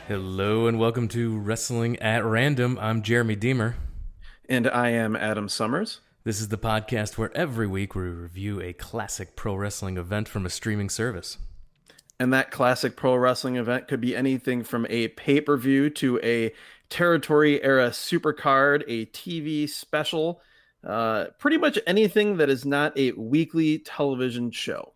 Hello and welcome to Wrestling at Random. I'm Jeremy Deemer. And I am Adam Summers. This is the podcast where every week we review a classic pro wrestling event from a streaming service. And that classic pro wrestling event could be anything from a pay per view to a territory era supercard, a TV special, pretty much anything that is not a weekly television show.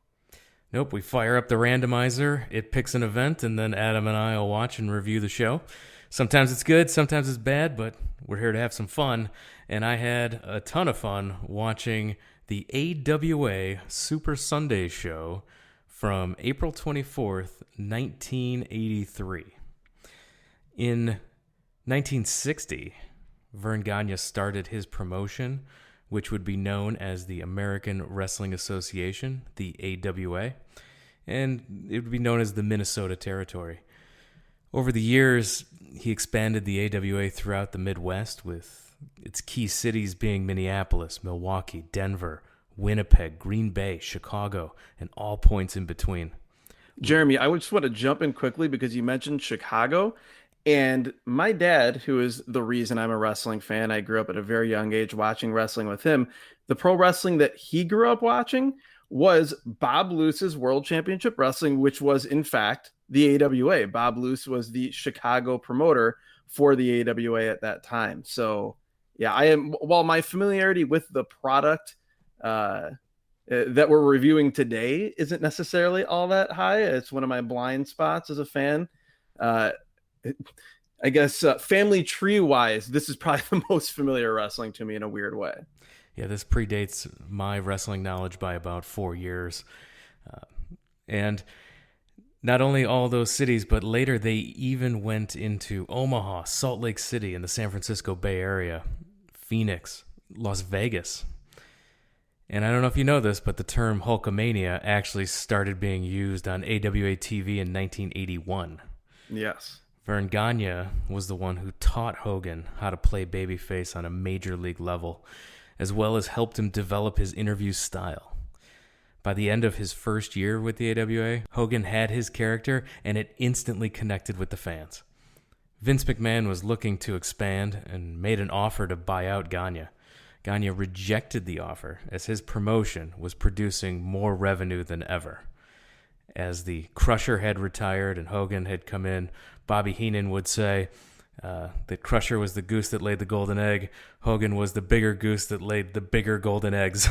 Nope, we fire up the randomizer, it picks an event, and then Adam and I will watch and review the show. Sometimes it's good, sometimes it's bad, but we're here to have some fun. And I had a ton of fun watching the AWA Super Sunday show from April 24th, 1983. In 1960, Vern Gagne started his promotion, which would be known as the American Wrestling Association, the AWA, and it would be known as the Minnesota Territory. Over the years, he expanded the AWA throughout the Midwest, with its key cities being Minneapolis, Milwaukee, Denver, Winnipeg, Green Bay, Chicago, and all points in between. Jeremy, I would just want to jump in quickly because you mentioned Chicago. And my dad, who is the reason I'm a wrestling fan, I grew up at a very young age watching wrestling with him. The pro wrestling that he grew up watching was Bob Luce's World Championship Wrestling, which was, in fact, the AWA. Bob Luce was the Chicago promoter for the AWA at that time. So, yeah, while my familiarity with the product that we're reviewing today isn't necessarily all that high, it's one of my blind spots as a fan. I guess family tree wise, this is probably the most familiar wrestling to me in a weird way. Yeah, this predates my wrestling knowledge by about 4 years. And not only all those cities, but later they even went into Omaha, Salt Lake City, and the San Francisco Bay Area, Phoenix, Las Vegas. And I don't know if you know this, but the term Hulkamania actually started being used on AWA TV in 1981. Yes. Vern Gagne was the one who taught Hogan how to play babyface on a major league level, as well as helped him develop his interview style. By the end of his first year with the AWA, Hogan had his character, and it instantly connected with the fans. Vince McMahon was looking to expand and made an offer to buy out Gagne. Gagne rejected the offer, as his promotion was producing more revenue than ever. As the Crusher had retired and Hogan had come in, Bobby Heenan would say that Crusher was the goose that laid the golden egg. Hogan was the bigger goose that laid the bigger golden eggs.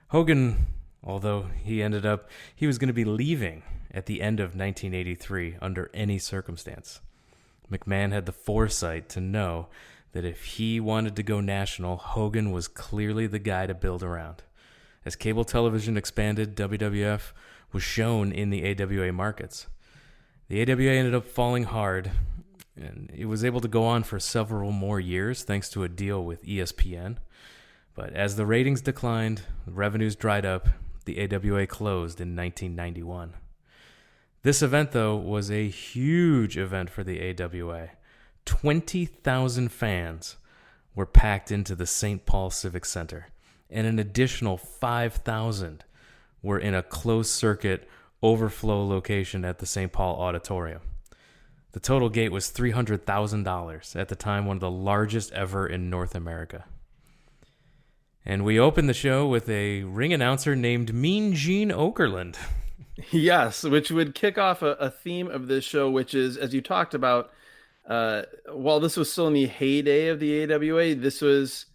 Hogan, although he was going to be leaving at the end of 1983 under any circumstance. McMahon had the foresight to know that if he wanted to go national, Hogan was clearly the guy to build around. As cable television expanded, WWF was shown in the AWA markets. The AWA ended up falling hard, and it was able to go on for several more years thanks to a deal with ESPN. But as the ratings declined, the revenues dried up, the AWA closed in 1991. This event, though, was a huge event for the AWA. 20,000 fans were packed into the St. Paul Civic Center, and an additional 5,000 were in a closed-circuit overflow location at the St. Paul Auditorium. The total gate was $300,000, at the time one of the largest ever in North America. And we opened the show with a ring announcer named Mean Gene Okerlund. Yes, which would kick off a theme of this show, which is, as you talked about, while this was still in the heyday of the AWA, this was,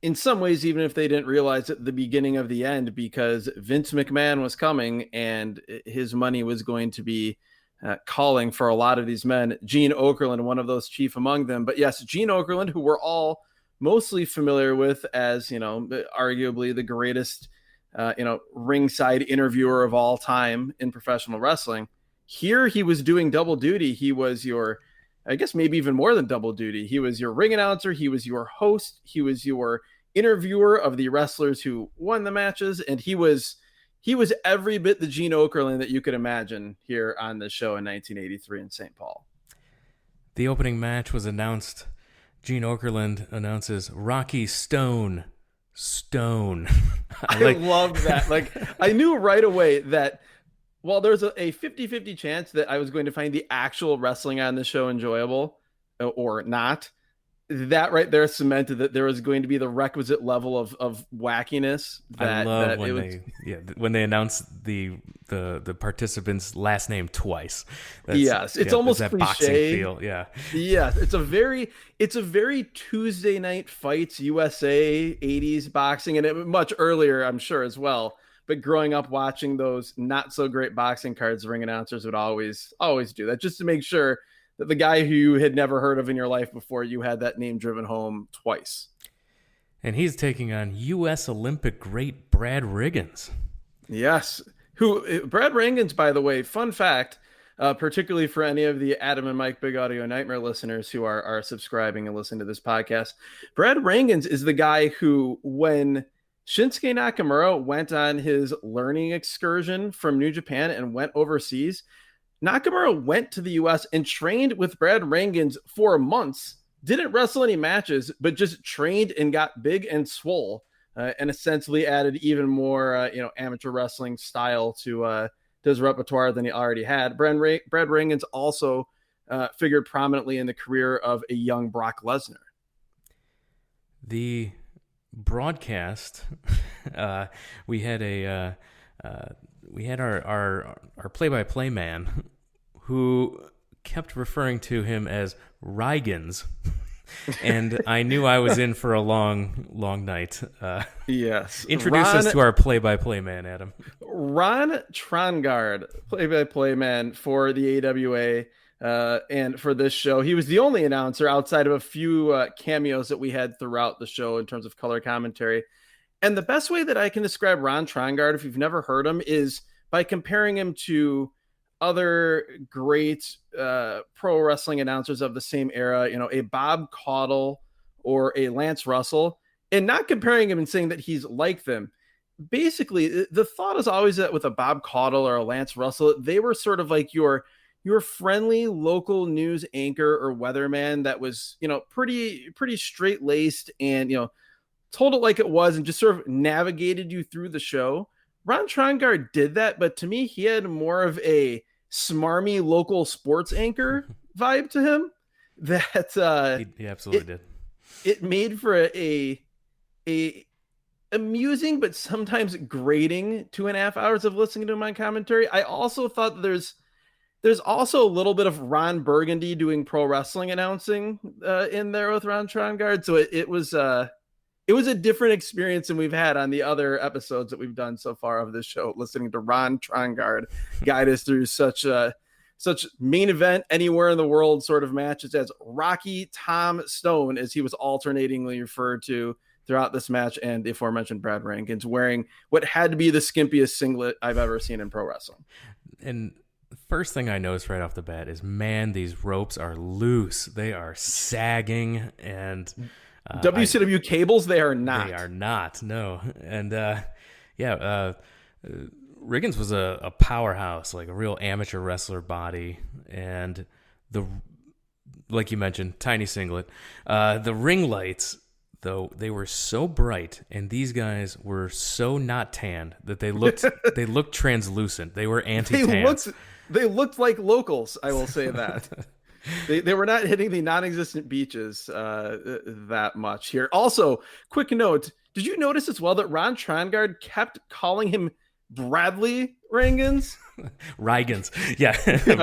in some ways, even if they didn't realize it, the beginning of the end, because Vince McMahon was coming and his money was going to be calling for a lot of these men. Gene Okerlund, one of those chief among them. But yes, Gene Okerlund, who we're all mostly familiar with as, arguably the greatest, ringside interviewer of all time in professional wrestling. Here he was doing double duty. He was I guess maybe even more than double duty. He was your ring announcer. He was your host. He was your interviewer of the wrestlers who won the matches. And he was every bit the Gene Okerlund that you could imagine here on the show in 1983 in St. Paul. The opening match was announced. Gene Okerlund announces Rocky Stone. I love that. Like, I knew right away that Well, there's a 50-50 chance that I was going to find the actual wrestling on the show enjoyable or not. That right there cemented that there was going to be the requisite level of wackiness I love that it when was. they announce the participants' last name twice. That's Yes, it's it's almost that boxing cliche. feel. Yeah. Yes, it's a very Tuesday Night Fights USA 80s boxing, and much earlier, I'm sure, as well. But growing up watching those not so great boxing cards, ring announcers would always do that just to make sure that the guy who you had never heard of in your life before, you had that name driven home twice. And he's taking on U.S. Olympic great Brad Riggins. Yes. Who Brad Rangans, by the way, fun fact, particularly for any of the Adam and Mike Big Audio Nightmare listeners who are subscribing and listening to this podcast, Brad Rangans is the guy who, when Shinsuke Nakamura went on his learning excursion from New Japan and went overseas, Nakamura went to the US and trained with Brad Rangans for months, didn't wrestle any matches, but just trained and got big and swole, and essentially added even more, amateur wrestling style to his repertoire than he already had. Brad Rangans also figured prominently in the career of a young Brock Lesnar. The broadcast, we had our play-by-play man who kept referring to him as Rygans. And I knew I was in for a long night. Yes. Introduce us to our play-by-play man, Adam. Ron Trongard, play-by-play man for the AWA and for this show. He was the only announcer outside of a few cameos that we had throughout the show in terms of color commentary. And the best way that I can describe Ron Trongard, if you've never heard him, is by comparing him to other great pro wrestling announcers of the same era, a Bob Caudle or a Lance Russell, and not comparing him and saying that he's like them. Basically, the thought is always that with a Bob Caudle or a Lance Russell, they were sort of like your friendly local news anchor or weatherman that was, pretty straight laced and, told it like it was and just sort of navigated you through the show. Ron Trongard did that, but to me, he had more of a smarmy local sports anchor vibe to him that he absolutely did. It made for a amusing but sometimes grating 2.5 hours of listening to my commentary. I also thought that there's also a little bit of Ron Burgundy doing pro wrestling announcing in there with Ron Trongard, so it was a different experience than we've had on the other episodes that we've done so far of this show, listening to Ron Trongard guide us through such main event anywhere in the world sort of matches as Rocky Tom Stone, as he was alternatingly referred to throughout this match, and the aforementioned Brad Rankins wearing what had to be the skimpiest singlet I've ever seen in pro wrestling. And the first thing I noticed right off the bat is, man, these ropes are loose. They are sagging, and WCW cables, they are not. They are not, no. And Riggins was a powerhouse, like a real amateur wrestler body, and like you mentioned, tiny singlet. The ring lights, though, they were so bright, and these guys were so not tanned that they looked translucent. They were anti-tan. They looked like locals, I will say that. They were not hitting the non-existent beaches that much here. Also, quick note, did you notice as well that Ron Trongard kept calling him Bradley Rygans? Rygans. Yeah.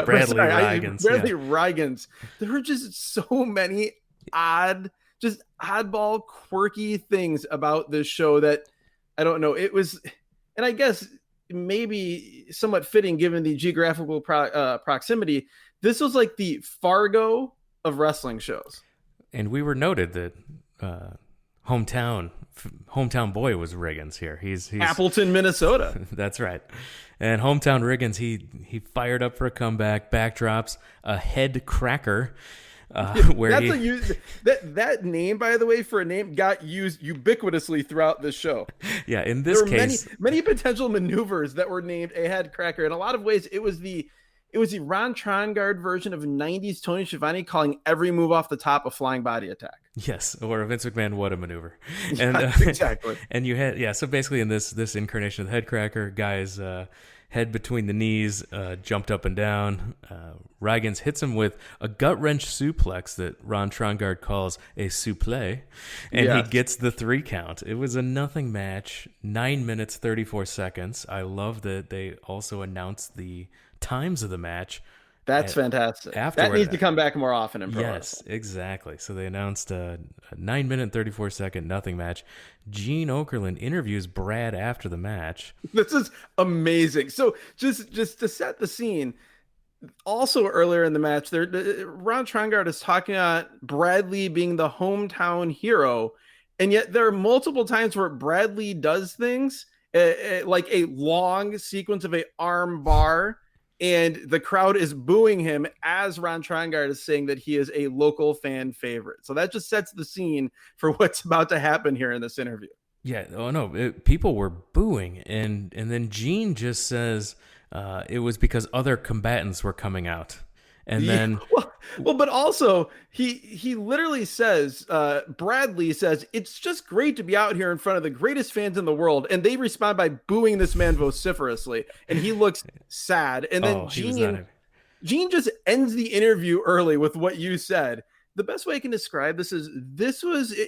Bradley Rygans. Bradley Rygans. There were just so many oddball, quirky things about this show that, I don't know, it was, and I guess maybe somewhat fitting given the geographical proximity, this was like the Fargo of wrestling shows. And we were noted that hometown boy was Riggins here. He's Appleton, Minnesota. That's right. And hometown Riggins, he fired up for a comeback, backdrops, a head cracker. That name, by the way, for a name got used ubiquitously throughout this show. Yeah, in this case, many potential maneuvers that were named a head cracker. In a lot of ways, it was the Ron Trongard version of 90s Tony Schiavone calling every move off the top a flying body attack. Yes, or a Vince McMahon what a maneuver. And exactly. And you had so basically in this incarnation of the head cracker, guys head between the knees, jumped up and down. Rygans hits him with a gut wrench suplex that Ron Trongard calls a suplex, and he gets the 3 count. It was a nothing match, 9 minutes 34 seconds. I love that they also announced the times of the match. That's fantastic. That needs to come back more often in pro wrestling. Yes, exactly. So they announced a 9 minute 34 second nothing match. Gene Okerlund interviews Brad after the match. This is amazing. So just to set the scene, also earlier in the match, Ron Trongard is talking about Bradley being the hometown hero, and yet there are multiple times where Bradley does things like a long sequence of a arm bar, and the crowd is booing him as Ron Trongard is saying that he is a local fan favorite. So that just sets the scene for what's about to happen here in this interview. Yeah. Oh, no. People were booing. And then Gene just says it was because other combatants were coming out. And then... Well, but also he literally says, Bradley says, it's just great to be out here in front of the greatest fans in the world. And they respond by booing this man vociferously. And he looks sad. And then Gene just ends the interview early with what you said. The best way I can describe this is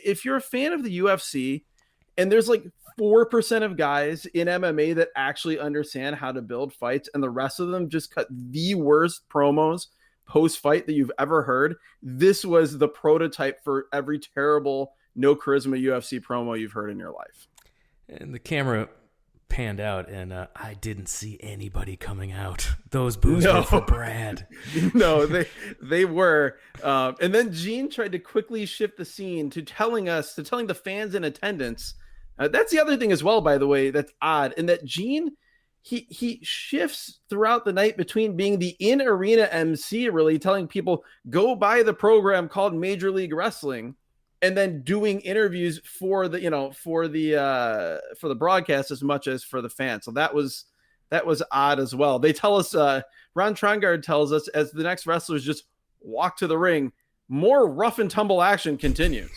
if you're a fan of the UFC and there's like 4% of guys in MMA that actually understand how to build fights and the rest of them just cut the worst promos post-fight that you've ever heard, this was the prototype for every terrible, no charisma UFC promo you've heard in your life. And the camera panned out, and I didn't see anybody coming out. Those boos were for Brad. No, they were. And then Gene tried to quickly shift the scene to telling the fans in attendance. That's the other thing as well, by the way, that's odd, in that Gene... He shifts throughout the night between being the in-arena MC, really telling people, go buy the program called Major League Wrestling, and then doing interviews for the broadcast as much as for the fans. So that was odd as well. They tell us, Ron Trongard tells us, as the next wrestlers just walk to the ring, more rough and tumble action continues.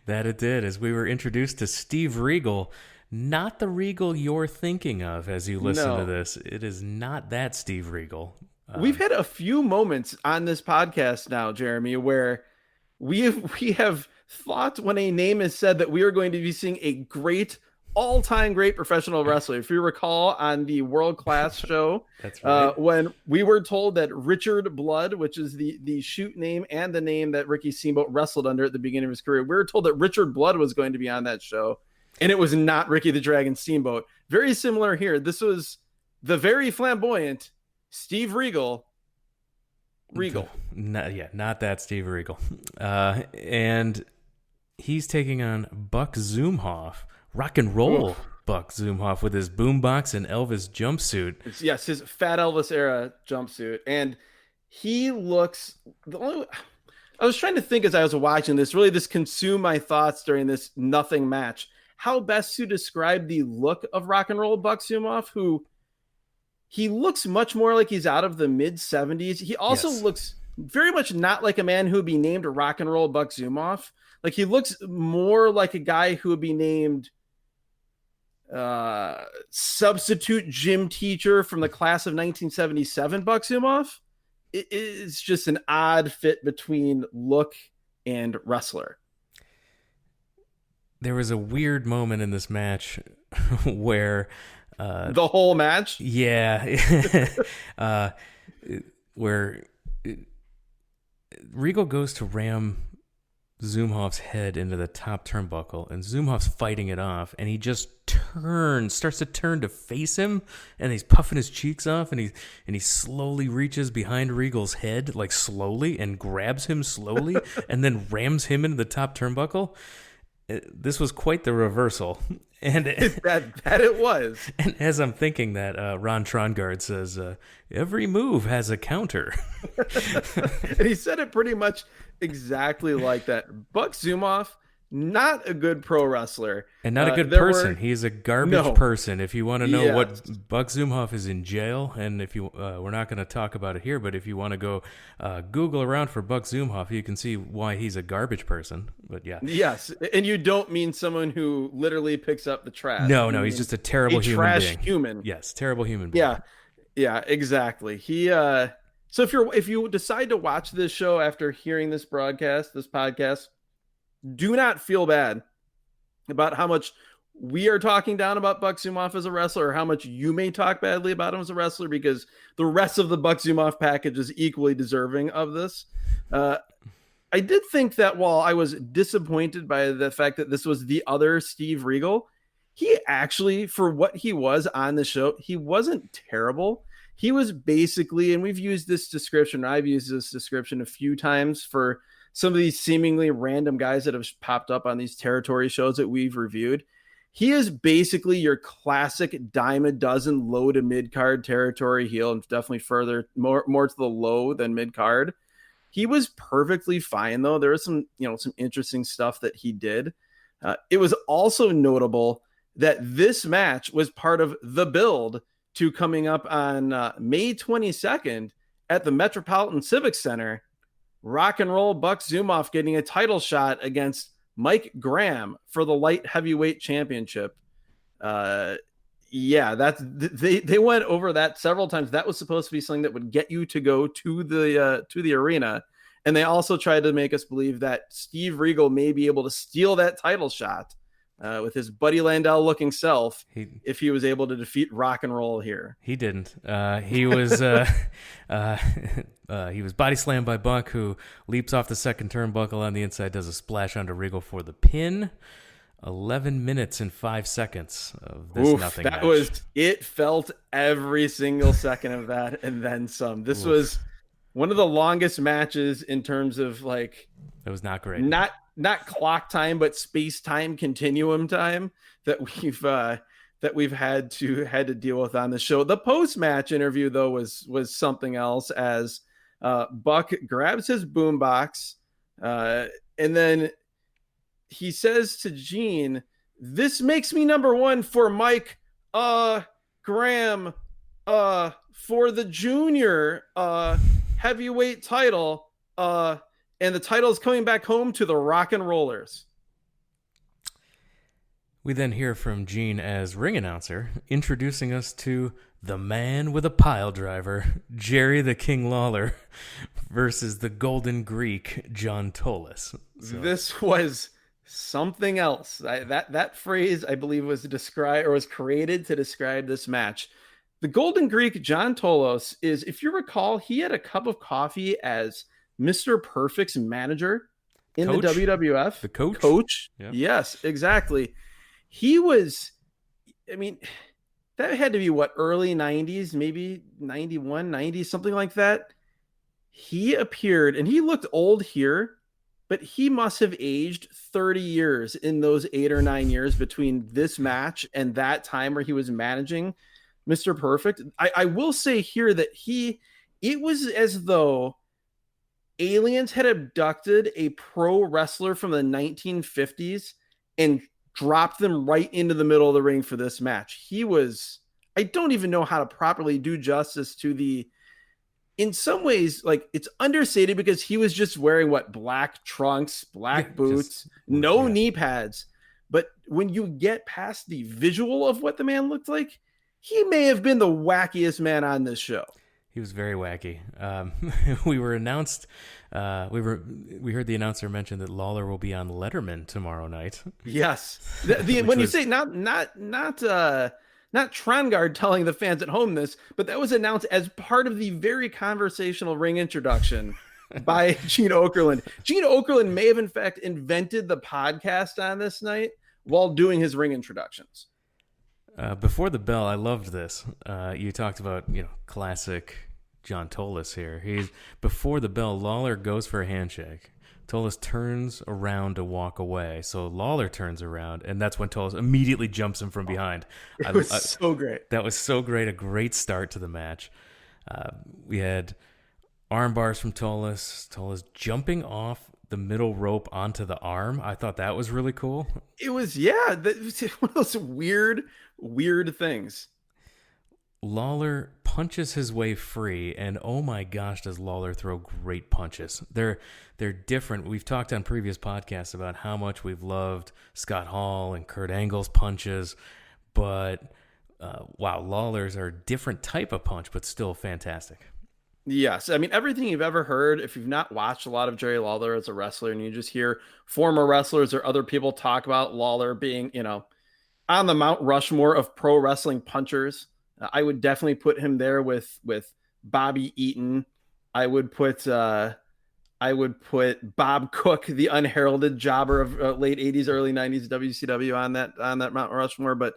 That it did, as we were introduced to Steve Regal. Not the Regal you're thinking of as you listen to this. It is not that Steve Regal. We've had a few moments on this podcast now, Jeremy, where we have thought when a name is said that we are going to be seeing a great, all-time great professional wrestler. If you recall on the World Class show, that's right. When we were told that Richard Blood, which is the shoot name and the name that Ricky Steamboat wrestled under at the beginning of his career, we were told that Richard Blood was going to be on that show. And it was not Ricky the Dragon Steamboat. Very similar here. This was the very flamboyant Steve Regal. Not that Steve Regal. And he's taking on Buck Zumhoff, rock and roll Buck Zumhoff, with his boombox and Elvis jumpsuit. Yes, his Fat Elvis era jumpsuit. And he looks... I was trying to think as I was watching this, really this consumed my thoughts during this nothing match. How best to describe the look of rock and roll Buck Zumhoff, who he looks much more like he's out of the mid 70s. He also looks very much not like a man who would be named rock and roll Buck Zumhoff. Like he looks more like a guy who would be named substitute gym teacher from the class of 1977 Buck Zumhoff. It is just an odd fit between look and wrestler. There was a weird moment in this match where... the whole match? Yeah. Where Regal goes to ram Zumhoff's head into the top turnbuckle, and Zumhoff's fighting it off, and he just starts to turn to face him, and he's puffing his cheeks off, and he slowly reaches behind Regal's head, like slowly, and grabs him slowly, and then rams him into the top turnbuckle. This was quite the reversal. And that it was. And as I'm thinking that, Ron Trongard says, every move has a counter. And he said it pretty much exactly like that. Buck Zumhoff not a good pro wrestler. And not a good There person. were He is a garbage no, person. If you want to know yes, what Buck Zumhofe is in jail, and if you, we're not going to talk about it here, but if you want to go Google around for Buck Zumhofe, you can see why he's a garbage person. But yeah, yes, and you don't mean someone who literally picks up the trash. no, You he's mean just a terrible a human trash being. human. Yes, terrible human being. Yeah, yeah, exactly. So if you decide to watch this show after hearing this podcast, do not feel bad about how much we are talking down about Buck Zumhofe as a wrestler, or how much you may talk badly about him as a wrestler, because the rest of the Buck Zumhofe package is equally deserving of this. I did think that while I was disappointed by the fact that this was the other Steve Regal, he actually, for what he was on the show, he wasn't terrible. He was basically, and we've used this description, I've used this description a few times for some of these seemingly random guys that have popped up on these territory shows that we've reviewed. He is basically your classic dime a dozen low to mid card territory heel, and definitely further more to the low than mid card. He was perfectly fine though. There was some interesting stuff that he did. It was also notable that this match was part of the build to coming up on May 22nd at the Metropolitan Civic Center. Rock and Roll Buck Zumhofe getting a title shot against Mike Graham for the light heavyweight championship. They went over that several times. That was supposed to be something that would get you to go to the arena, and they also tried to make us believe that Steve Regal may be able to steal that title shot with his Buddy Landau looking self if he was able to defeat Rock and Roll here. He didn't. He was he was body slammed by Buck, who leaps off the second turnbuckle on the inside, does a splash onto Regal for the pin. 11 minutes and 5 seconds of this nothing match. It felt every single second of that and then some. This was one of the longest matches in terms of like, it was not great. Not clock time, but space time continuum time that we've had to deal with on the show. The post match interview though was something else, as Buck grabs his boombox and then he says to Gene, "This makes me number one for Mike Graham for the junior heavyweight title, and the title is coming back home to the Rock and Rollers." We then hear from Gene as ring announcer, introducing us to the man with a pile driver, Jerry the King Lawler, versus the Golden Greek, John Tolos. So. This was something else. That phrase, I believe, was created to describe this match. The Golden Greek, John Tolos, is, if you recall, he had a cup of coffee as Mr. Perfect's manager in the WWF. The coach? Coach. Yeah. Yes, exactly. He was, I mean, that had to be early 90s, maybe 91, 90, something like that. He appeared, and he looked old here, but he must have aged 30 years in those 8 or 9 years between this match and that time where he was managing Mr. Perfect. I will say here that it was as though aliens had abducted a pro wrestler from the 1950s and dropped them right into the middle of the ring for this match. I don't even know how to properly do justice to in some ways, like, it's understated because he was just wearing black trunks, black boots, knee pads. But when you get past the visual of what the man looked like, he may have been the wackiest man on this show. He was very wacky. We were announced. We heard the announcer mention that Lawler will be on Letterman tomorrow night. Yes, when you say not Trongard telling the fans at home this, but that was announced as part of the very conversational ring introduction by Gene Okerlund. Gene Okerlund may have in fact invented the podcast on this night while doing his ring introductions. Before the bell, I loved this. You talked about, classic John Tolos here. Before the bell, Lawler goes for a handshake. Tolos turns around to walk away. So Lawler turns around, and that's when Tolos immediately jumps him from behind. It was so great. That was so great. A great start to the match. We had arm bars from Tolos. Tolos jumping off the middle rope onto the arm. I thought that was really cool. It was, yeah, that was one of those weird things. Lawler punches his way free, and oh my gosh, does Lawler throw great punches. They're different. We've talked on previous podcasts about how much we've loved Scott Hall and Kurt Angle's punches, but wow, Lawler's are a different type of punch, but still fantastic. Yes, I mean everything you've ever heard. If you've not watched a lot of Jerry Lawler as a wrestler, and you just hear former wrestlers or other people talk about Lawler being, on the Mount Rushmore of pro wrestling punchers, I would definitely put him there with Bobby Eaton. I would put Bob Cook, the unheralded jobber of late '80s, early '90s WCW, on that Mount Rushmore. But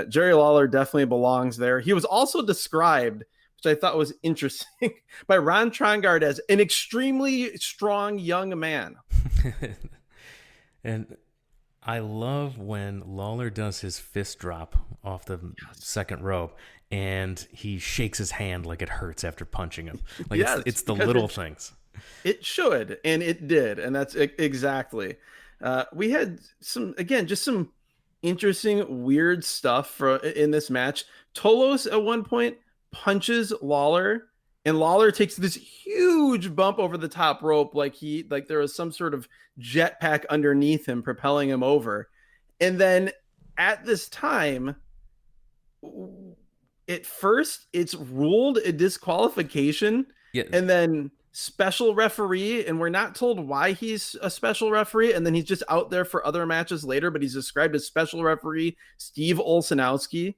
Jerry Lawler definitely belongs there. He was also described, which I thought was interesting, by Ron Trongard as an extremely strong young man. And I love when Lawler does his fist drop off the second rope and he shakes his hand like it hurts after punching him. Like Yes, it's the little things. It should, and it did, and that's exactly. We had just some interesting, weird stuff in this match. Tolos at one point punches Lawler, and Lawler takes this huge bump over the top rope, like there was some sort of jetpack underneath him propelling him over. And then at this time, at first it's ruled a disqualification, Yeah. and then special referee, and we're not told why he's a special referee, and then he's just out there for other matches later, but he's described as special referee Steve Olsenowski,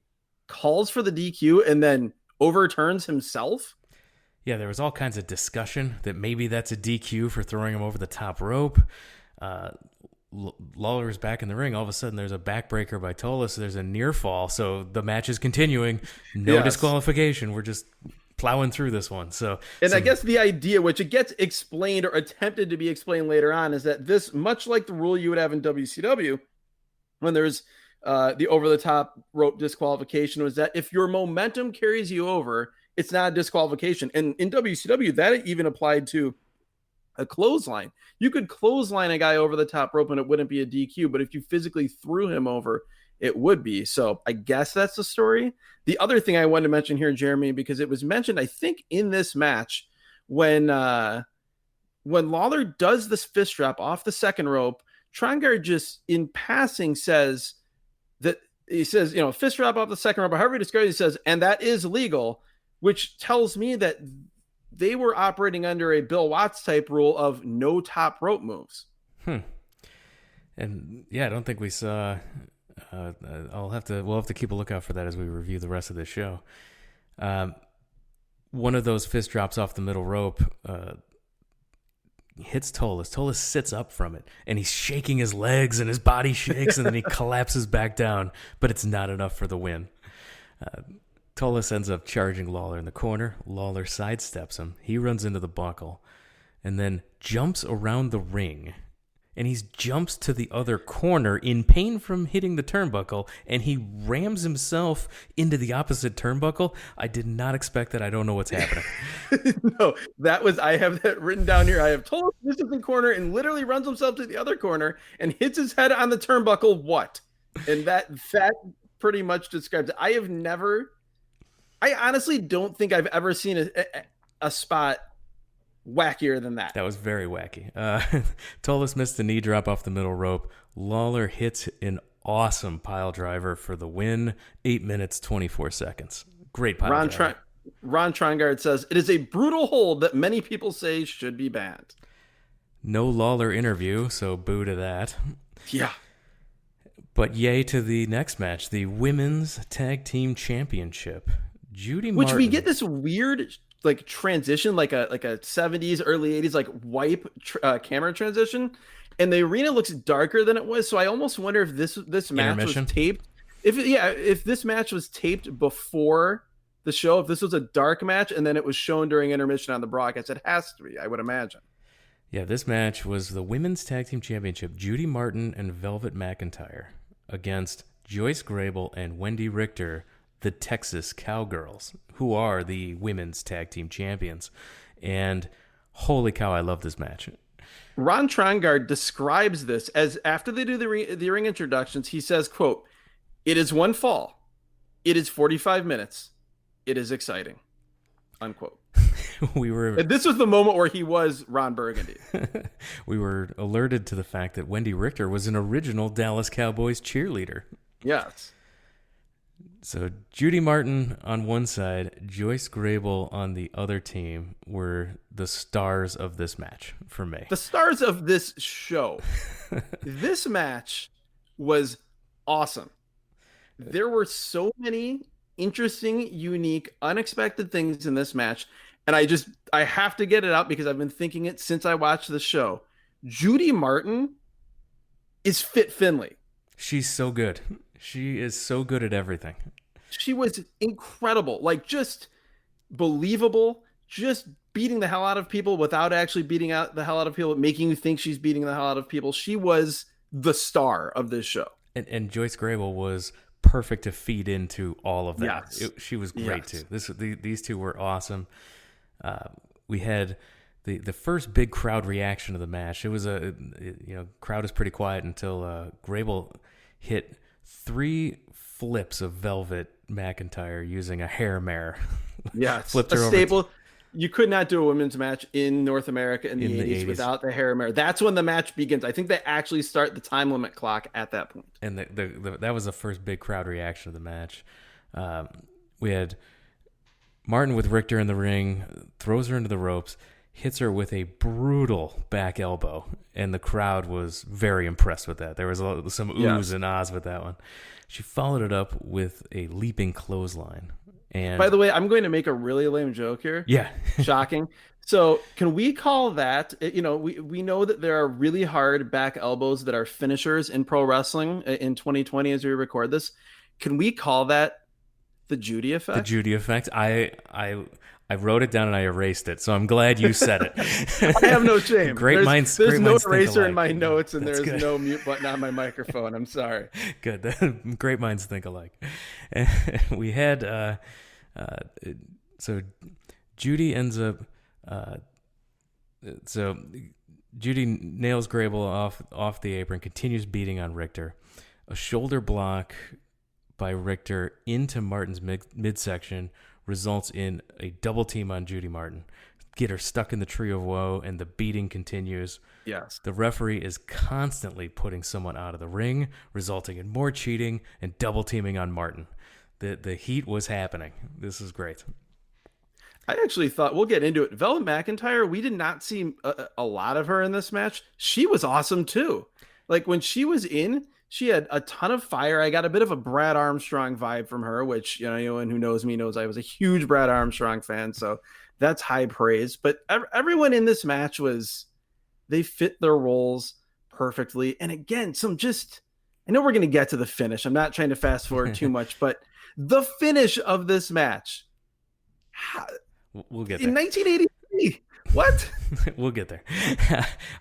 calls for the DQ and then overturns himself. Yeah, there was all kinds of discussion that maybe that's a DQ for throwing him over the top rope. Lawler's back in the ring. All of a sudden, there's a backbreaker by Tolos. There's a near fall, so the match is continuing. No disqualification. We're just plowing through this one. I guess the idea, which it gets explained or attempted to be explained later on, is that this, much like the rule you would have in WCW, when there's the over-the-top rope disqualification, was that if your momentum carries you over, it's not a disqualification. And in WCW, that even applied to a clothesline. You could clothesline a guy over the top rope and it wouldn't be a DQ, but if you physically threw him over, it would be. So I guess that's the story. The other thing I wanted to mention here, Jeremy, because it was mentioned, I think, in this match, when Lawler does this fist drop off the second rope, Trongard just in passing says that, he says, fist drop off the second rope, however he describes it, he says, and that is legal, which tells me that they were operating under a Bill Watts type rule of no top rope moves. And yeah, I don't think we saw. We'll have to keep a lookout for that as we review the rest of the show. One of those fist drops off the middle rope hits Tolos. Tolos sits up from it, and he's shaking his legs, and his body shakes, and then he collapses back down. But it's not enough for the win. Tolos ends up charging Lawler in the corner. Lawler sidesteps him. He runs into the buckle and then jumps around the ring. And he jumps to the other corner in pain from hitting the turnbuckle, and he rams himself into the opposite turnbuckle. I did not expect that. I don't know what's happening. No, I have that written down here. I have Tolos this is the corner and literally runs himself to the other corner and hits his head on the turnbuckle. What? And that pretty much describes it. I honestly don't think I've ever seen a spot wackier than that. That was very wacky. Tolos missed the knee drop off the middle rope. Lawler hits an awesome pile driver for the win. 8 minutes, 24 seconds. Great pile driver. Ron Trongard says, it is a brutal hold that many people say should be banned. No Lawler interview, so boo to that. Yeah. But yay to the next match, the Women's Tag Team Championship. Judy Martin. Which we get this weird transition, like a 70s, early 80s, wipe camera transition, and the arena looks darker than it was. So I almost wonder if this match was taped. If this match was taped before the show, if this was a dark match and then it was shown during intermission on the broadcast, it has to be, I would imagine. Yeah, this match was the Women's Tag Team Championship. Judy Martin and Velvet McIntyre against Joyce Grable and Wendy Richter, the Texas Cowgirls, who are the Women's Tag Team Champions. And holy cow, I love this match. Ron Trongard describes this as after they do the ring introductions, he says, quote, "It is one fall. It is 45 minutes. It is exciting." Unquote. we were And this was the moment where he was Ron Burgundy. we were alerted to the fact that Wendy Richter was an original Dallas Cowboys cheerleader. Yes. So Judy Martin on one side, Joyce Grable on the other team were the stars of this match for me. The stars of this show. This match was awesome. There were so many interesting, unique, unexpected things in this match. And I have to get it out because I've been thinking it since I watched the show. Judy Martin is Fit Finlay. She's so good. She is so good at everything. She was incredible, like just believable, just beating the hell out of people without actually beating out the hell out of people, making you think she's beating the hell out of people. She was the star of this show. And Joyce Grable was perfect to feed into all of that. Yes. She was great too. These two were awesome. We had the first big crowd reaction of the match. It was crowd is pretty quiet until Grable hit 3 flips of Velvet McIntyre using a hair mare. Yes, Flipped a her staple. over. You could not do a women's match in North America in the 80s without the hair mare. That's when the match begins. I think they actually start the time limit clock at that point. And that was the first big crowd reaction of the match. We had Martin with Richter in the ring, throws her into the ropes, hits her with a brutal back elbow, and the crowd was very impressed with that. There was some oohs and ahs with that one. She followed it up with a leaping clothesline. And by the way, I'm going to make a really lame joke here. Yeah. Shocking. So can we call that, we know that there are really hard back elbows that are finishers in pro wrestling in 2020 as we record this. Can we call that the Judy effect? The Judy effect. I wrote it down and I erased it, so I'm glad you said it. I have no shame. There's no eraser in my notes, and there's no mute button on my microphone. I'm sorry. Good. Great minds think alike. We had so Judy ends up so Judy nails Grable off the apron, continues beating on Richter. A shoulder block by Richter into Martin's midsection results in a double team on Judy Martin. Get her stuck in the tree of woe, and the beating continues. Yes. The referee is constantly putting someone out of the ring, resulting in more cheating and double teaming on Martin. The heat was happening. This is great. I actually thought, we'll get into it. Velvet McIntyre, we did not see a lot of her in this match. She was awesome too. Like when she was in, she had a ton of fire. I got a bit of a Brad Armstrong vibe from her, which, anyone who knows me knows I was a huge Brad Armstrong fan. So that's high praise. But everyone in this match they fit their roles perfectly. And again, I know we're going to get to the finish. I'm not trying to fast forward too much, but the finish of this match, we'll get there. In 1983. What? We'll get there.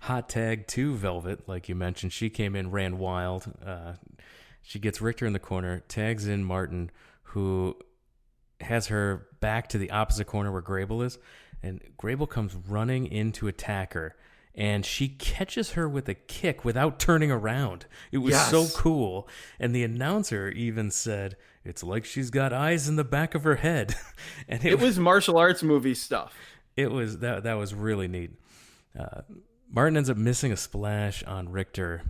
Hot tag to Velvet, like you mentioned. She came in, ran wild. She gets Richter in the corner, tags in Martin, who has her back to the opposite corner where Grable is. And Grable comes running in to attack her. And she catches her with a kick without turning around. It was so cool. And the announcer even said, "It's like she's got eyes in the back of her head." And it was martial arts movie stuff. It was that was really neat. Martin ends up missing a splash on Richter.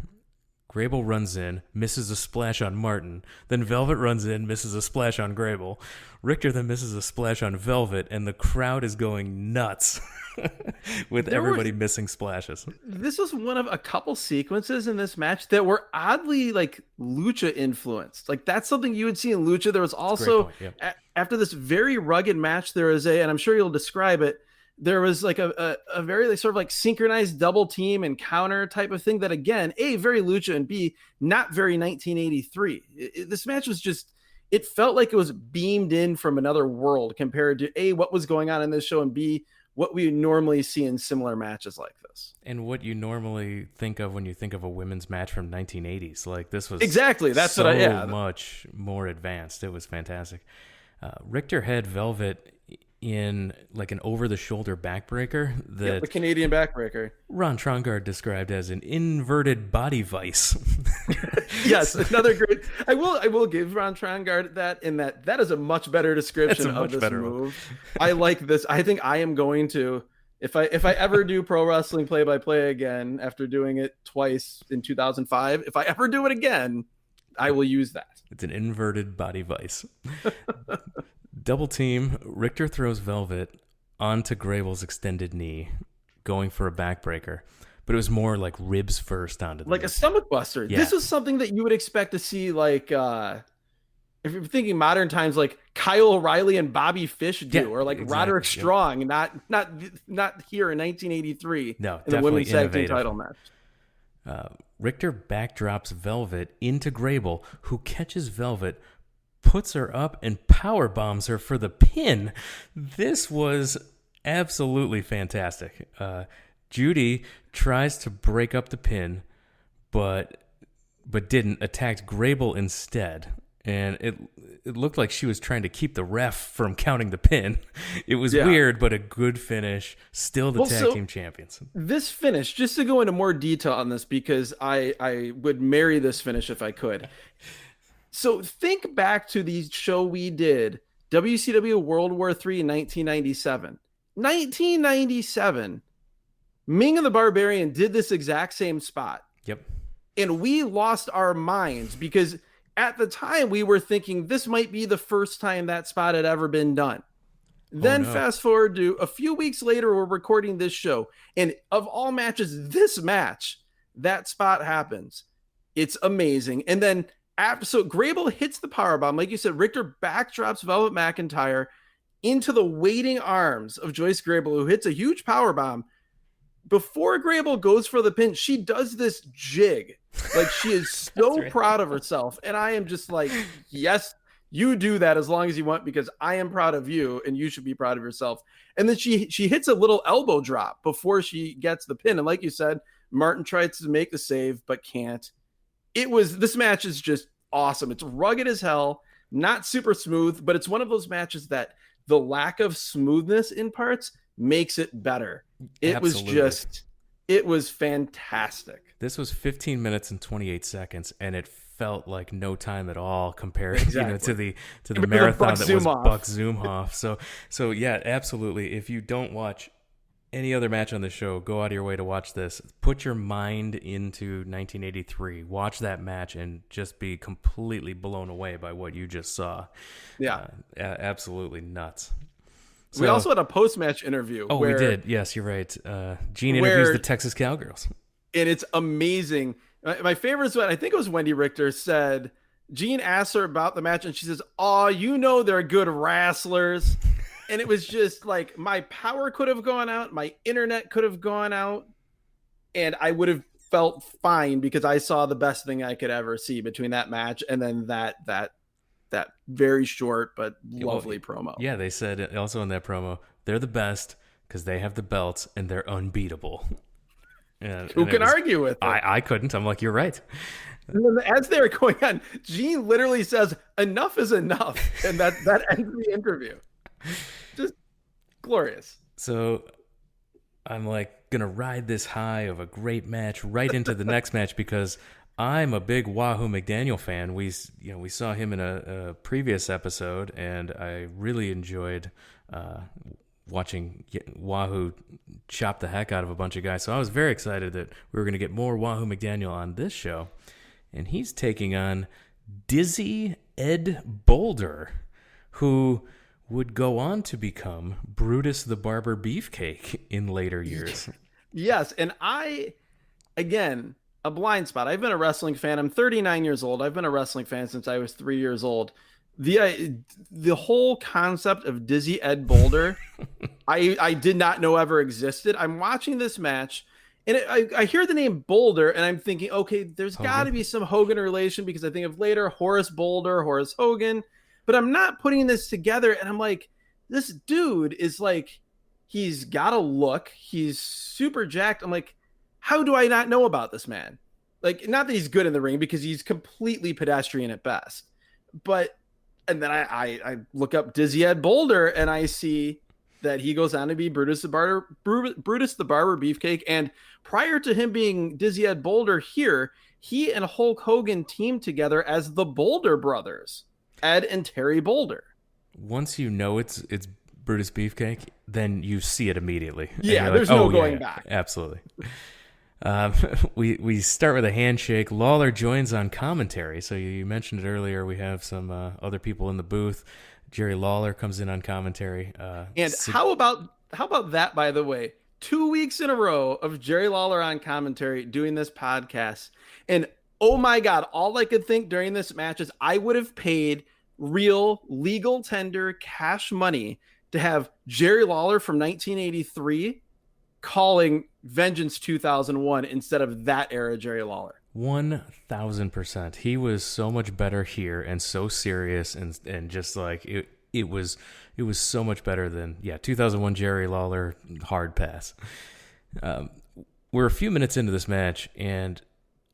Grable runs in, misses a splash on Martin. Then Velvet runs in, misses a splash on Grable. Richter then misses a splash on Velvet, and the crowd is going nuts with everybody missing splashes. This was one of a couple sequences in this match that were oddly like lucha influenced. Like that's something you would see in lucha. There was also after this very rugged match, there is and I'm sure you'll describe it. There was like a very sort of like synchronized double team and counter type of thing that, again, A, very lucha, and B, not very 1983. This match was just, it felt like it was beamed in from another world compared to A, what was going on in this show, and B, what we normally see in similar matches like this. And what you normally think of when you think of a women's match from 1980s. Like this was exactly, that's so what much more advanced. It was fantastic. Richter had Velvet in like an over-the-shoulder backbreaker The that Canadian backbreaker. Ron Trongard described as an inverted body vice. Yes, another great. I will give Ron Trongard that, in that is a much better description of this move. I like this. I think I am going to, if I ever do pro wrestling play-by-play again after doing it twice in 2005, if I ever do it again, I will use that. It's an inverted body vice. Double team. Richter throws Velvet onto Grable's extended knee, going for a backbreaker. But it was more like ribs first onto the like knee. A stomach buster. Yeah. This was something that you would expect to see, like if you're thinking modern times, like Kyle O'Reilly and Bobby Fish do, or like exactly. Roderick Strong, not here in 1983. No, in the women's tag team title match. Richter backdrops Velvet into Grable, who catches Velvet, puts her up, and power bombs her for the pin. This was absolutely fantastic. Judy tries to break up the pin, but didn't. Attacked Grable instead, and it looked like she was trying to keep the ref from counting the pin. It was weird, but a good finish. Still the tag team champions. This finish, just to go into more detail on this, because I would marry this finish if I could. So think back to the show we did, WCW World War III in 1997. 1997, Ming and the Barbarian did this exact same spot. Yep. And we lost our minds because at the time we were thinking this might be the first time that spot had ever been done. Then fast forward to a few weeks later, we're recording this show. And of all matches, this match, that spot happens. It's amazing. And then so Grable hits the powerbomb. Like you said, Richter backdrops Velvet McIntyre into the waiting arms of Joyce Grable, who hits a huge powerbomb. Before Grable goes for the pin, she does this jig. Like, she is so proud of herself. And I am just like, yes, you do that as long as you want, because I am proud of you and you should be proud of yourself. And then she hits a little elbow drop before she gets the pin. And like you said, Martin tries to make the save, but can't. This match is just awesome. It's rugged as hell, not super smooth, but it's one of those matches that the lack of smoothness in parts makes it better. It was fantastic. This was 15 minutes and 28 seconds, and it felt like no time at all compared to the marathon that was Buck Zumhoff. So yeah, absolutely. If you don't watch any other match on the show, go out of your way to watch this. Put your mind into 1983. Watch that match and just be completely blown away by what you just saw. Yeah. Absolutely nuts. So, we also had a post-match interview. Oh, we did. Yes, you're right. Gene interviews the Texas Cowgirls. And it's amazing. My favorite is when, I think it was Wendy Richter, said, Gene asked her about the match, and she says, "Oh, you know they're good wrestlers." And it was just like, my power could have gone out, my internet could have gone out, and I would have felt fine because I saw the best thing I could ever see between that match and then that very short but lovely promo. Yeah, they said also in that promo, they're the best because they have the belts and they're unbeatable. Who can argue with it? I couldn't. I'm like, you're right. And then as they're going on, Gene literally says, "Enough is enough," and that ends the interview. Just glorious. So I'm like gonna ride this high of a great match right into the next match because I'm a big Wahoo McDaniel fan. We saw him in a previous episode, and I really enjoyed watching Wahoo chop the heck out of a bunch of guys. So I was very excited that we were going to get more Wahoo McDaniel on this show, and he's taking on Dizzy Ed Boulder, who would go on to become Brutus the Barber Beefcake in later years. Yes, and again, a blind spot. I've been a wrestling fan. I'm 39 years old. I've been a wrestling fan since I was 3 years old. The whole concept of Dizzy Ed Boulder, I did not know ever existed. I'm watching this match, and I hear the name Boulder, and I'm thinking, okay, there's got to be some Hogan relation because I think of later Horace Boulder, Horace Hogan, but I'm not putting this together, and I'm like, this dude is like, he's got a look, he's super jacked. I'm like, how do I not know about this man? Like, not that he's good in the ring because he's completely pedestrian at best, but And then I look up Dizzy Ed Boulder and I see that he goes on to be Brutus the Barber Beefcake. And prior to him being Dizzy Ed Boulder here, he and Hulk Hogan teamed together as the Boulder Brothers, Ed and Terry Boulder. Once you know it's Brutus Beefcake, then you see it immediately. Yeah, there's no going back. Absolutely. We start with a handshake. Lawler joins on commentary. So you mentioned it earlier. We have some other people in the booth. Jerry Lawler comes in on commentary. And how about that, by the way? 2 weeks in a row of Jerry Lawler on commentary doing this podcast. And oh my God, all I could think during this match is I would have paid real legal tender cash money to have Jerry Lawler from 1983 calling Vengeance 2001 instead of that era Jerry Lawler. 1,000%. He was so much better here and so serious and just like it was so much better than 2001 Jerry Lawler. Hard pass. We're a few minutes into this match and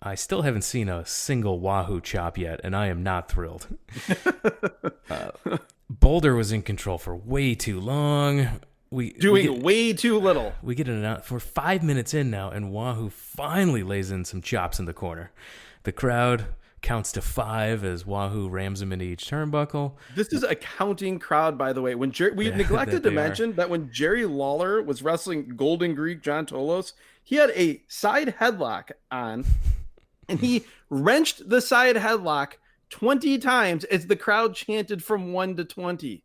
I still haven't seen a single Wahoo chop yet, and I am not thrilled. Boulder was in control for way too long. We get way too little. We get it out for 5 minutes in now, and Wahoo finally lays in some chops in the corner. The crowd counts to 5 as Wahoo rams him into each turnbuckle. This is a counting crowd, by the way. When we neglected to mention that when Jerry Lawler was wrestling Golden Greek John Tolos, he had a side headlock on, and he wrenched the side headlock 20 times as the crowd chanted from 1 to 20.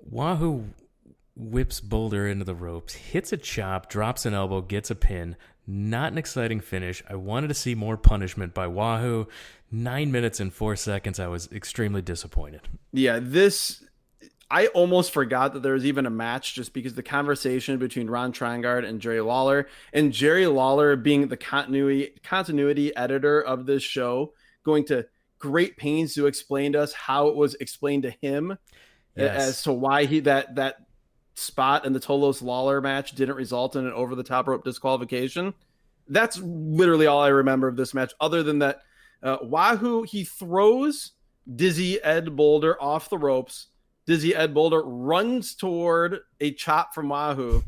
Wahoo whips Boulder into the ropes, hits a chop, drops an elbow, gets a pin. Not an exciting finish. I wanted to see more punishment by Wahoo. 9 minutes and 4 seconds. I was extremely disappointed. Yeah, I almost forgot that there was even a match just because the conversation between Ron Trongard and Jerry Lawler, and Jerry Lawler being the continuity editor of this show, going to great pains to explain to us how it was explained to him as to why that spot in the Tolos Lawler match didn't result in an over the top rope disqualification. That's literally all I remember of this match, other than that Wahoo, he throws Dizzy Ed Boulder off the ropes. Dizzy Ed Boulder runs toward a chop from Wahoo,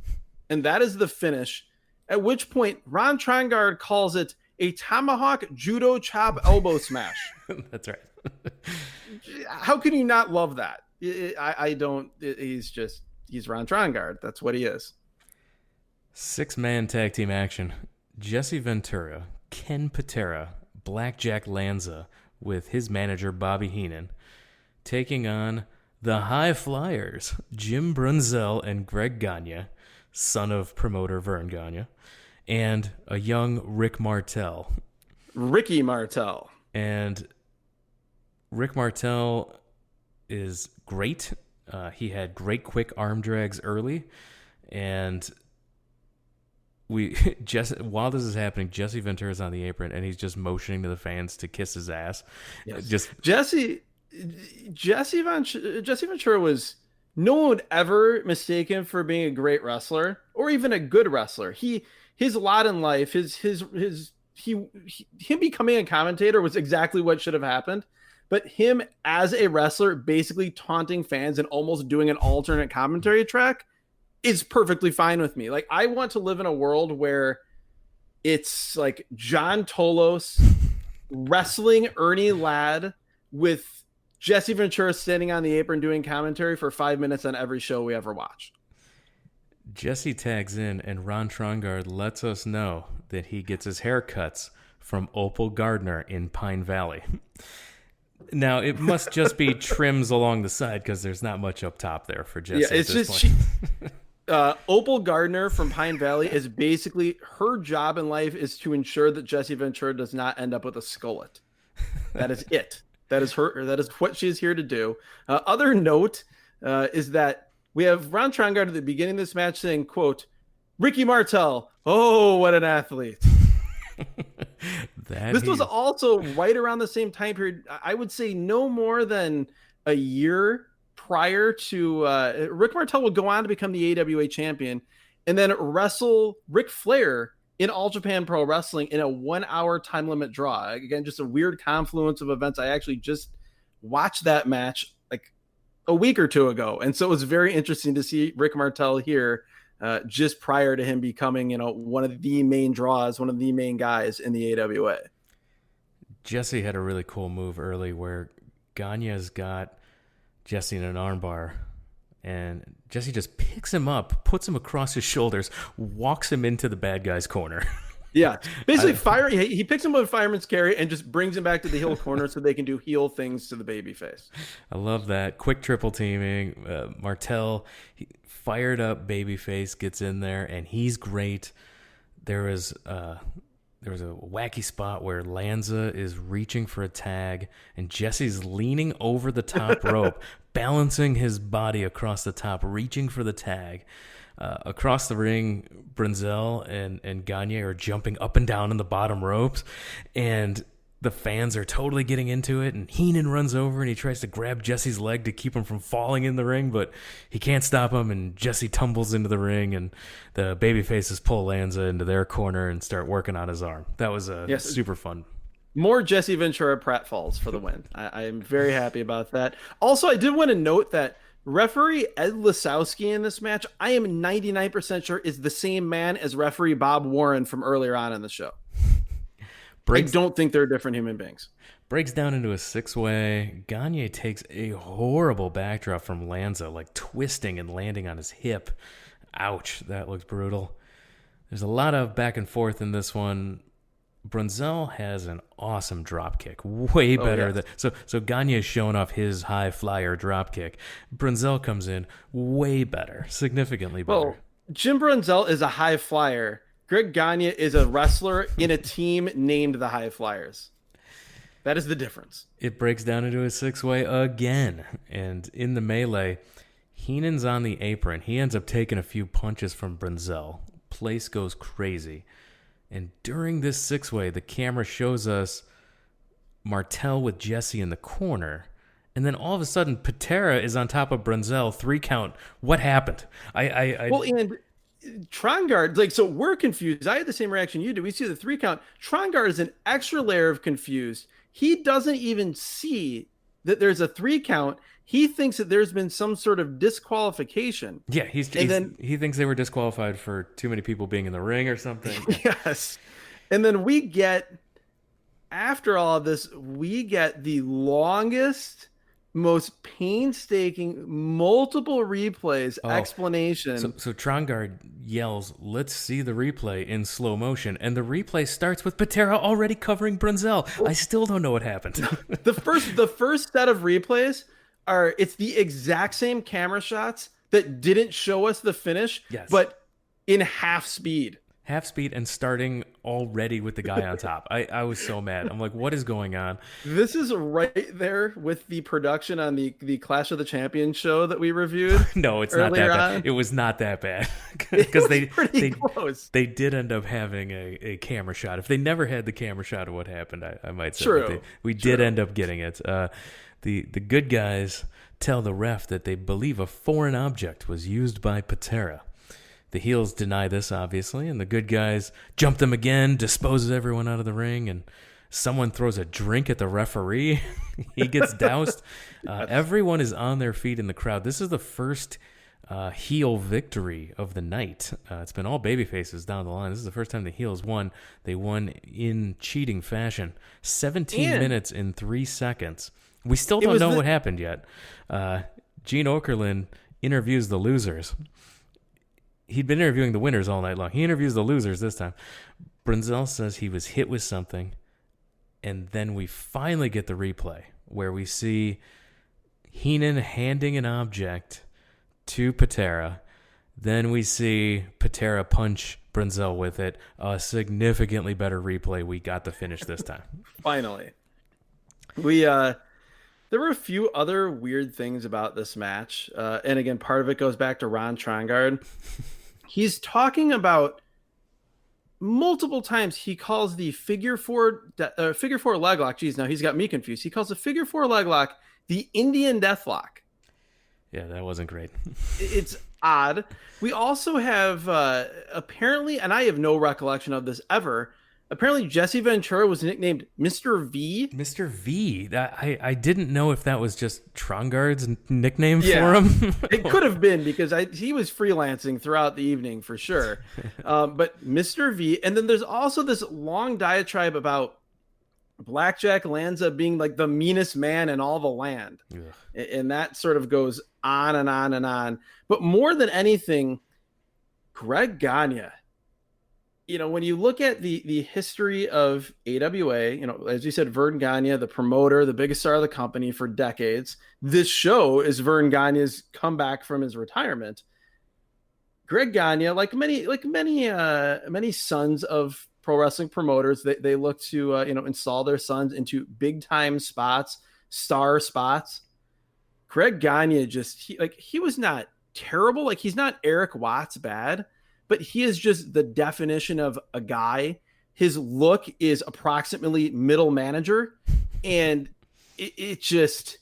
and that is the finish. At which point, Ron Trongard calls it a tomahawk judo chop elbow smash. That's right. How can you not love that? I don't. He's Ron Trongard. That's what he is. 6-man tag team action. Jesse Ventura, Ken Patera, Blackjack Lanza with his manager Bobby Heenan taking on the High Flyers, Jim Brunzell and Greg Gagne, son of promoter Vern Gagne, and a young Rick Martel. Ricky Martel. And Rick Martel is great. He had great quick arm drags early. And while this is happening, Jesse Ventura is on the apron, and he's just motioning to the fans to kiss his ass. Yes. Jesse Ventura was, no one would ever mistake him for being a great wrestler or even a good wrestler. His lot in life, him becoming a commentator was exactly what should have happened. But him as a wrestler, basically taunting fans and almost doing an alternate commentary track is perfectly fine with me. Like, I want to live in a world where it's like John Tolos wrestling Ernie Ladd with Jesse Ventura standing on the apron doing commentary for 5 minutes on every show we ever watched. Jesse tags in, and Ron Trongard lets us know that he gets his haircuts from Opal Gardner in Pine Valley. Now, it must just be trims along the side because there's not much up top there for Jesse. Yeah, it's just Opal Gardner from Pine Valley is basically, her job in life is to ensure that Jesse Ventura does not end up with a skullet. That is it. That is what she's here to do. Other note is that we have Ron Trongard at the beginning of this match saying, quote, Ricky Martel, oh, what an athlete. This was also right around the same time period. I would say no more than a year prior to Rick Martel would go on to become the AWA champion and then wrestle Ric Flair in All Japan Pro Wrestling in a 1 hour time limit draw. Again, just a weird confluence of events. I actually just watched that match like a week or two ago, and so it was very interesting to see Rick Martel here just prior to him becoming, one of the main draws, one of the main guys in the AWA. Jesse had a really cool move early where Gagne's got Jesse in an armbar, and Jesse just picks him up, puts him across his shoulders, walks him into the bad guy's corner. Yeah, basically, he picks him with a fireman's carry and just brings him back to the heel corner so they can do heel things to the babyface. I love that. Quick triple teaming. Martel, fired up babyface, gets in there, and he's great. There was a wacky spot where Lanza is reaching for a tag, and Jesse's leaning over the top rope, balancing his body across the top, reaching for the tag. Across the ring, Brunzell and Gagne are jumping up and down in the bottom ropes, and the fans are totally getting into it, and Heenan runs over and he tries to grab Jesse's leg to keep him from falling in the ring, but he can't stop him, and Jesse tumbles into the ring, and the babyfaces pull Lanza into their corner and start working on his arm. That was super fun. More Jesse Ventura pratfalls for the win. I am very happy about that. Also, I did want to note that referee Ed Lisowski in this match, I am 99% sure is the same man as referee Bob Warren from earlier on in the show. I don't think they're different human beings. Breaks down into a six-way. Gagne takes a horrible backdrop from Lanza, like twisting and landing on his hip. Ouch, that looks brutal. There's a lot of back and forth in this one. Brunzell has an awesome drop kick, way better than so Gagne is showing off his high flyer drop kick. Brunzell comes in way better, significantly better. Well, Jim Brunzell is a high flyer. Greg Gagne is a wrestler in a team named the High Flyers. That is the difference. It breaks down into a six-way again, and in the melee, Heenan's on the apron. He ends up taking a few punches from Brunzell. Place goes crazy. And during this six-way, the camera shows us Martel with Jesse in the corner. And then all of a sudden, Patera is on top of Brunzell. 3 count. What happened? Well, and Trongard, so we're confused. I had the same reaction you did. We see the 3 count. Trongard is an extra layer of confused. He doesn't even see that there's a 3 count. He thinks that there's been some sort of disqualification. Yeah, he thinks they were disqualified for too many people being in the ring or something. Yes. And then after all of this, we get the longest, most painstaking, multiple replays explanation. So Trongard yells, "Let's see the replay in slow motion," and the replay starts with Patera already covering Brunzell. I still don't know what happened. The first set of replays it's the exact same camera shots that didn't show us the finish, but in half speed. Half speed and starting already with the guy on top. I was so mad. I'm like, what is going on? This is right there with the production on the Clash of the Champions show that we reviewed. No, it's not that bad. It was not that bad. Because they did end up having a camera shot. If they never had the camera shot of what happened, I might say. True. We did end up getting it. The good guys tell the ref that they believe a foreign object was used by Patera. The heels deny this, obviously, and the good guys jump them again, disposes everyone out of the ring, and someone throws a drink at the referee. He gets doused. Everyone is on their feet in the crowd. This is the first heel victory of the night. It's been all baby faces down the line. This is the first time the heels won. They won in cheating fashion. 17 minutes in 3 seconds. We still don't know what happened yet. Gene Okerlund interviews the losers. He'd been interviewing the winners all night long. He interviews the losers this time. Brunzell says he was hit with something, and then we finally get the replay where we see Heenan handing an object to Patera. Then we see Patera punch Brunzell with it. A significantly better replay. We got the finish this time. Finally. There were a few other weird things about this match. And again, part of it goes back to Ron Trongard. He's talking about multiple times. He calls the figure four leg lock. Geez, now he's got me confused. He calls the figure 4 leg lock the Indian death lock. Yeah, that wasn't great. It's odd. We also have apparently, and I have no recollection of this ever, Apparently, Jesse Ventura was nicknamed Mr. V. Mr. V. I didn't know if that was just Trongard's nickname for Yeah, him. it could have been because he was freelancing throughout the evening for sure. But Mr. V, and then there's also this long diatribe about Blackjack Lanza being like the meanest man in all the land. Ugh. And that sort of goes on and on and on. But more than anything, Greg Gagne, when you look at the history of AWA, as you said, Vern Gagne, the promoter, the biggest star of the company for decades. This show is Vern Gagne's comeback from his retirement. Greg Gagne, many sons of pro wrestling promoters, they look to install their sons into big time spots, star spots. Greg Gagne he was not terrible. Like, he's not Eric Watts bad, but he is just the definition of a guy. His look is approximately middle manager, and it just,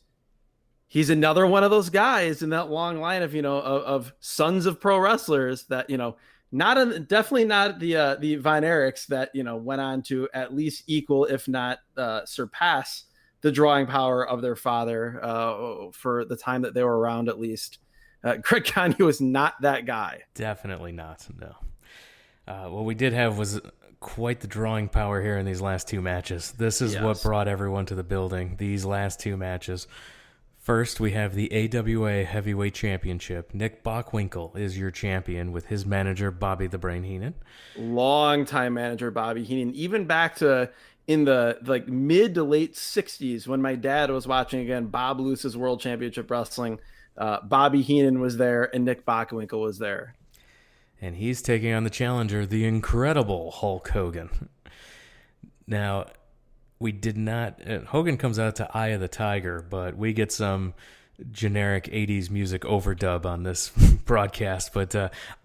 he's another one of those guys in that long line of sons of pro wrestlers that, definitely not the Von Erichs that, went on to at least equal, if not surpass the drawing power of their father for the time that they were around, at least. Greg Gagne was not that guy. Definitely not, no. What we did have was quite the drawing power here in these last two matches. This is what brought everyone to the building, these last two matches. First, we have the AWA Heavyweight Championship. Nick Bockwinkel is your champion with his manager, Bobby the Brain Heenan. Long-time manager, Bobby Heenan. Even back to in the mid to late 60s when my dad was watching, again, Bob Luce's World Championship Wrestling. Bobby Heenan was there and Nick Bockwinkel was there. And he's taking on the challenger, the incredible Hulk Hogan. Now, we did not... Hogan comes out to Eye of the Tiger, but we get some generic 80s music overdub on this broadcast. But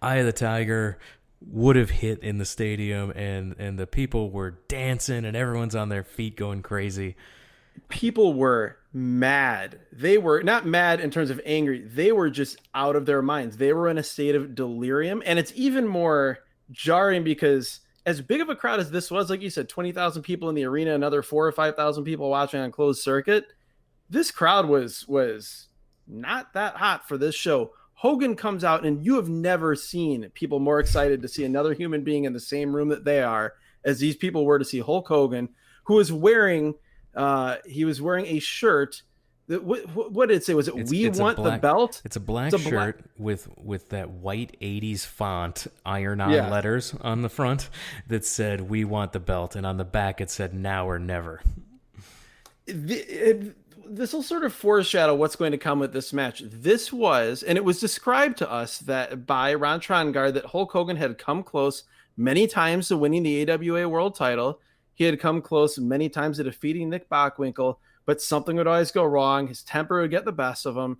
Eye of the Tiger would have hit in the stadium, and the people were dancing, and everyone's on their feet going crazy. People were mad. They were not mad in terms of angry. They were just out of their minds. They were in a state of delirium. And it's even more jarring because as big of a crowd as this was, like you said, 20,000 people in the arena, another 4,000 or 5,000 people watching on closed circuit. This crowd was not that hot for this show. Hogan comes out, and you have never seen people more excited to see another human being in the same room that they are as these people were to see Hulk Hogan, who was wearing a shirt. What did it say? Was it "We want the belt"? It's a black shirt with that white 80s font, iron-on letters on the front that said "We want the belt," and on the back it said "Now or never." This will sort of foreshadow what's going to come with this match. This was, and it was described to us that by Ron Trongard that Hulk Hogan had come close many times to winning the AWA World Title. He had come close many times to defeating Nick Bockwinkel, but something would always go wrong. His temper would get the best of him.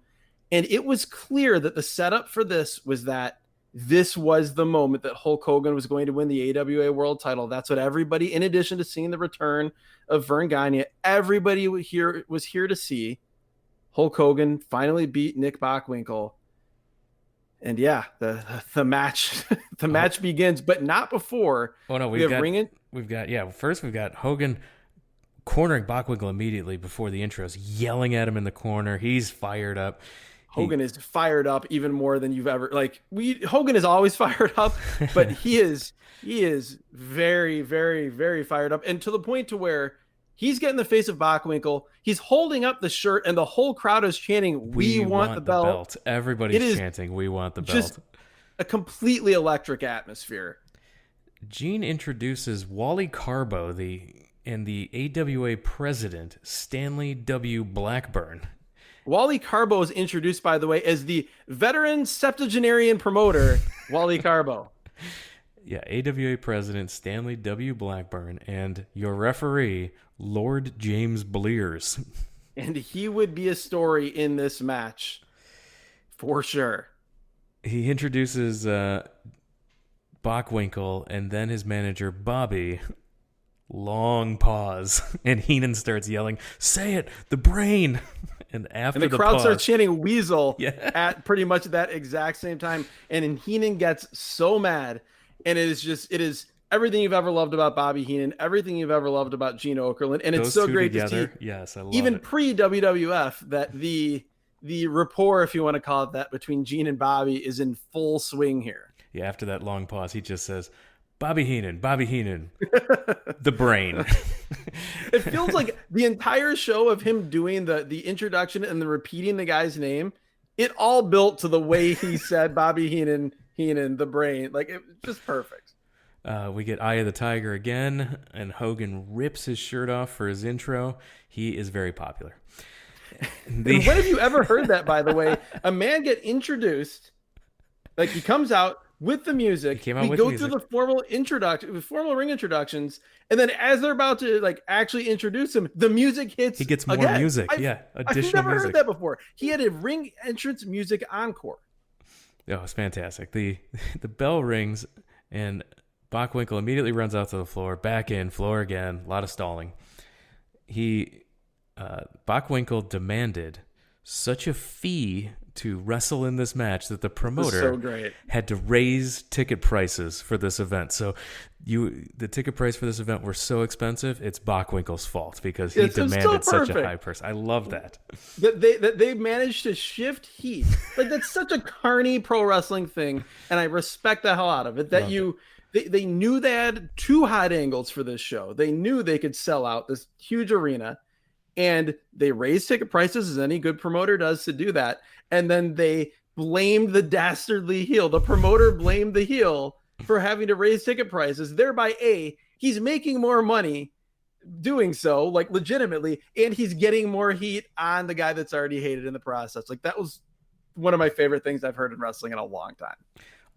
And it was clear that the setup for this was that this was the moment that Hulk Hogan was going to win the AWA World Title. That's what everybody, in addition to seeing the return of Vern Gagne, everybody was here to see. Hulk Hogan finally beat Nick Bockwinkel. And yeah, the match begins, but not before. Oh no, first we've got Hogan cornering Bockwinkel immediately before the intros, yelling at him in the corner. He's fired up. Hogan is fired up even more than you've ever Hogan is always fired up, but he is very, very, very fired up, and to the point to where he's getting the face of Bockwinkel. He's holding up the shirt, and the whole crowd is chanting, "We want the belt." Everybody's chanting, "We want the belt." Just a completely electric atmosphere. Gene introduces Wally Carbo, the AWA president, Stanley W. Blackburn. Wally Carbo is introduced, by the way, as the veteran septuagenarian promoter, Wally Carbo. Yeah, AWA president Stanley W. Blackburn and your referee, Lord James Blears. And he would be a story in this match, for sure. He introduces Bockwinkel and then his manager, Bobby. Long pause. And Heenan starts yelling, "Say it, the Brain!" And the crowd starts chanting "Weasel" at pretty much that exact same time. And Heenan gets so mad. And it is everything you've ever loved about Bobby Heenan, everything you've ever loved about Gene Okerlund, and it's Those so two great to together, see, yes, I love even it. pre WWF, that the rapport, if you want to call it that, between Gene and Bobby is in full swing here. Yeah, after that long pause, he just says, Bobby Heenan, Bobby Heenan, the brain. It feels like the entire show of him doing the introduction and then repeating the guy's name, it all built to the way he said Bobby Heenan, the brain. Like, it was just perfect. We get Eye of the Tiger again, and Hogan rips his shirt off for his intro. He is very popular. And when have you ever heard that, by the way? A man get introduced, like he comes out with the music. We go through the formal ring introductions, and then as they're about to like actually introduce him, the music hits. He gets more again. music. Additional I've never music. heard that before. He had a ring entrance music encore. Oh, it's fantastic. The bell rings, and Bockwinkel immediately runs out to the floor, back in, floor again, a lot of stalling. Bockwinkel demanded such a fee to wrestle in this match that the promoter had to raise ticket prices for this event. So the ticket price for this event were so expensive, it's Bockwinkel's fault because he demanded such a high price. I love that. That they managed to shift heat. Like, that's such a carny pro wrestling thing, and I respect the hell out of it. That they knew they had two hot angles for this show. They knew they could sell out this huge arena, and they raised ticket prices, as any good promoter does, to do that. And then they blamed the dastardly heel. The promoter blamed the heel for having to raise ticket prices. Thereby, he's making more money doing so, like, legitimately, and he's getting more heat on the guy that's already hated in the process. Like, that was one of my favorite things I've heard in wrestling in a long time.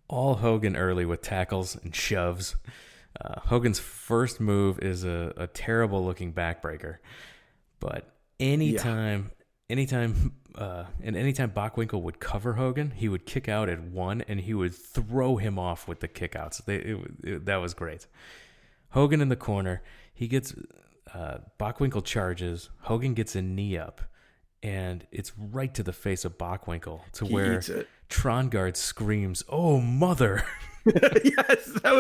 All Hogan early with tackles and shoves. Hogan's first move is a terrible looking backbreaker. But anytime Bockwinkel would cover Hogan, he would kick out at one, and he would throw him off with the kickouts. That was great. Hogan in the corner, he gets Bockwinkel charges. Hogan gets a knee up, and it's right to the face of Bockwinkel where Trongard screams, "Oh, mother!" Yes, that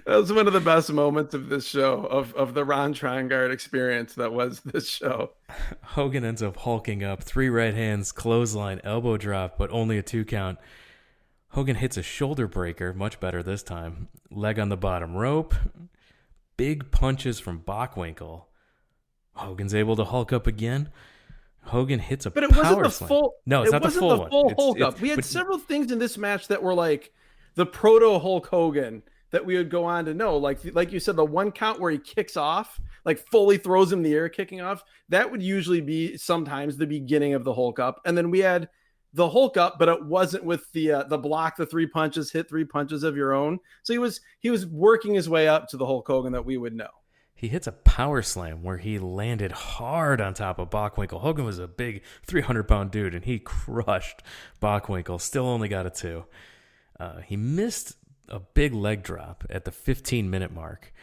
was one of the best moments of this show, of the Ron Trongard experience that was this show. Hogan ends up hulking up, 3 right hands, clothesline, elbow drop, but only a 2 count. Hogan hits a shoulder breaker, much better this time. Leg on the bottom rope. Big punches from Bockwinkel. Hogan's able to hulk up again. Hogan hits a power slam. But it wasn't the full. No, it's not the full one. Hulk up. We had several things in this match that were like the proto Hulk Hogan that we would go on to know. Like you said, the 1 count where he kicks off, like fully throws him in the air, kicking off. That would usually be sometimes the beginning of the Hulk up. And then we had the Hulk up, but it wasn't with the block, the 3 punches, hit 3 punches of your own. So he was working his way up to the Hulk Hogan that we would know. He hits a power slam where he landed hard on top of Bockwinkel. Hogan was a big 300-pound dude, and he crushed Bockwinkel. Still only got a 2. He missed a big leg drop at the 15-minute mark,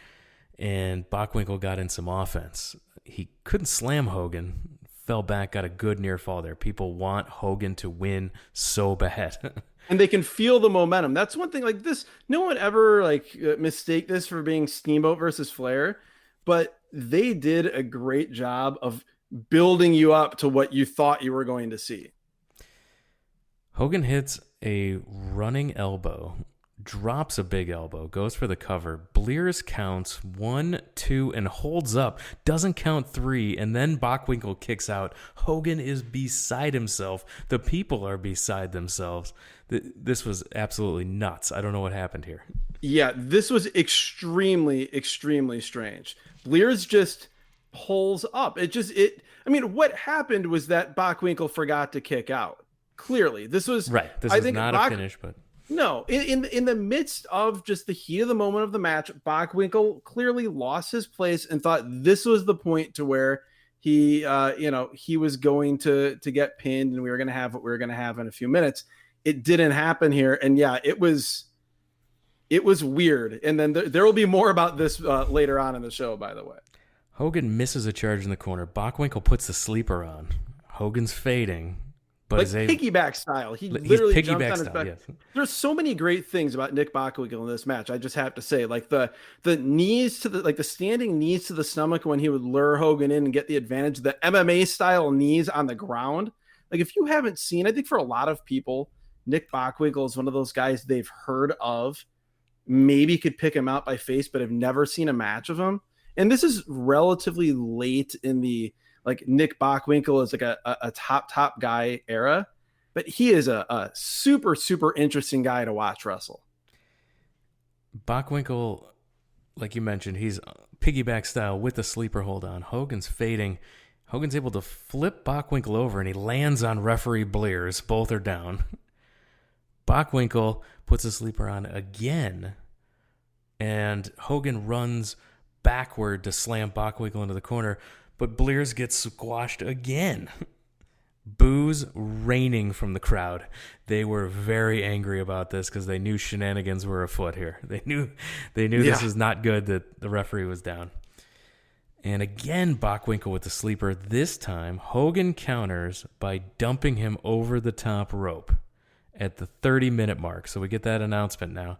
and Bockwinkel got in some offense. He couldn't slam Hogan, fell back, got a good near fall there. People want Hogan to win so bad. And they can feel the momentum. That's one thing, like this, no one ever mistake this for being Steamboat versus Flair. But they did a great job of building you up to what you thought you were going to see. Hogan hits a running elbow, drops a big elbow, goes for the cover. Blears counts 1, 2, and holds up. Doesn't count 3, and then Bockwinkel kicks out. Hogan is beside himself. The people are beside themselves. This was absolutely nuts. I don't know what happened here. Yeah, this was extremely, extremely strange. Blears just pulls up. What happened was that Bockwinkel forgot to kick out. Clearly, this was right. This is not a finish, but no. In the midst of just the heat of the moment of the match, Bockwinkel clearly lost his place and thought this was the point to where he was going to get pinned, and we were going to have what we were going to have in a few minutes. It didn't happen here, and yeah, it was weird. And then there will be more about this later on in the show, by the way. Hogan misses a charge in the corner. Bockwinkel puts the sleeper on. Hogan's fading, but like is a piggyback style. He he's literally jumps piggyback on his style. back. Yes. There's so many great things about Nick Bockwinkel in this match. I just have to say, like the knees to the standing knees to the stomach when he would lure Hogan in and get the advantage, the MMA style knees on the ground. Like if you haven't seen, I think for a lot of people, Nick Bockwinkel is one of those guys they've heard of, maybe could pick him out by face, but have never seen a match of him. And this is relatively late in the like Nick Bockwinkel is like a top guy era, but he is a super, super interesting guy to watch wrestle. Bockwinkel, like you mentioned, he's piggyback style with the sleeper hold on. Hogan's fading. Hogan's able to flip Bockwinkel over, and he lands on referee Blears. Both are down. Bockwinkel puts a sleeper on again, and Hogan runs backward to slam Bockwinkel into the corner, but Blears gets squashed again. Boos raining from the crowd. They were very angry about this because they knew shenanigans were afoot here. They knew this was not good that the referee was down. And again, Bockwinkel with the sleeper. This time, Hogan counters by dumping him over the top rope at the 30-minute mark. So we get that announcement now.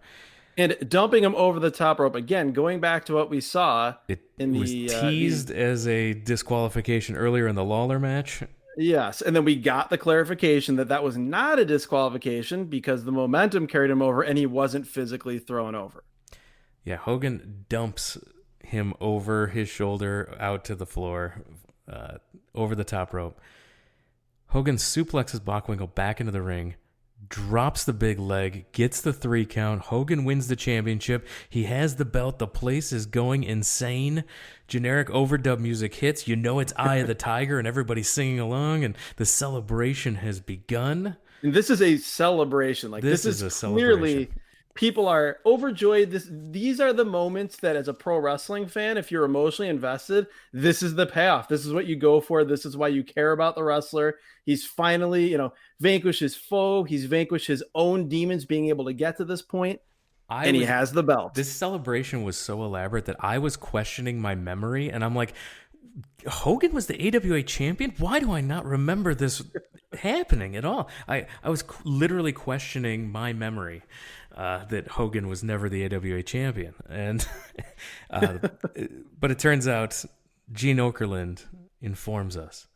And dumping him over the top rope again, going back to what we saw It was teased as a disqualification earlier in the Lawler match. Yes, and then we got the clarification that was not a disqualification because the momentum carried him over and he wasn't physically thrown over. Yeah, Hogan dumps him over his shoulder out to the floor, over the top rope. Hogan suplexes Bockwinkel back into the ring, drops the big leg, gets the 3 count. Hogan wins the championship. He has the belt. The place is going insane. Generic overdub music hits. You know it's Eye of the Tiger, and everybody's singing along, and the celebration has begun. And this is a celebration. Like this is a clearly people are overjoyed. These are the moments that as a pro wrestling fan, if you're emotionally invested, this is the payoff. This is what you go for. This is why you care about the wrestler. He's finally, vanquished his foe. He's vanquished his own demons being able to get to this point. He has the belt. This celebration was so elaborate that I was questioning my memory, and I'm like, Hogan was the AWA champion? Why do I not remember this happening at all? I was literally questioning my memory that Hogan was never the AWA champion. And but it turns out Gene Okerlund informs us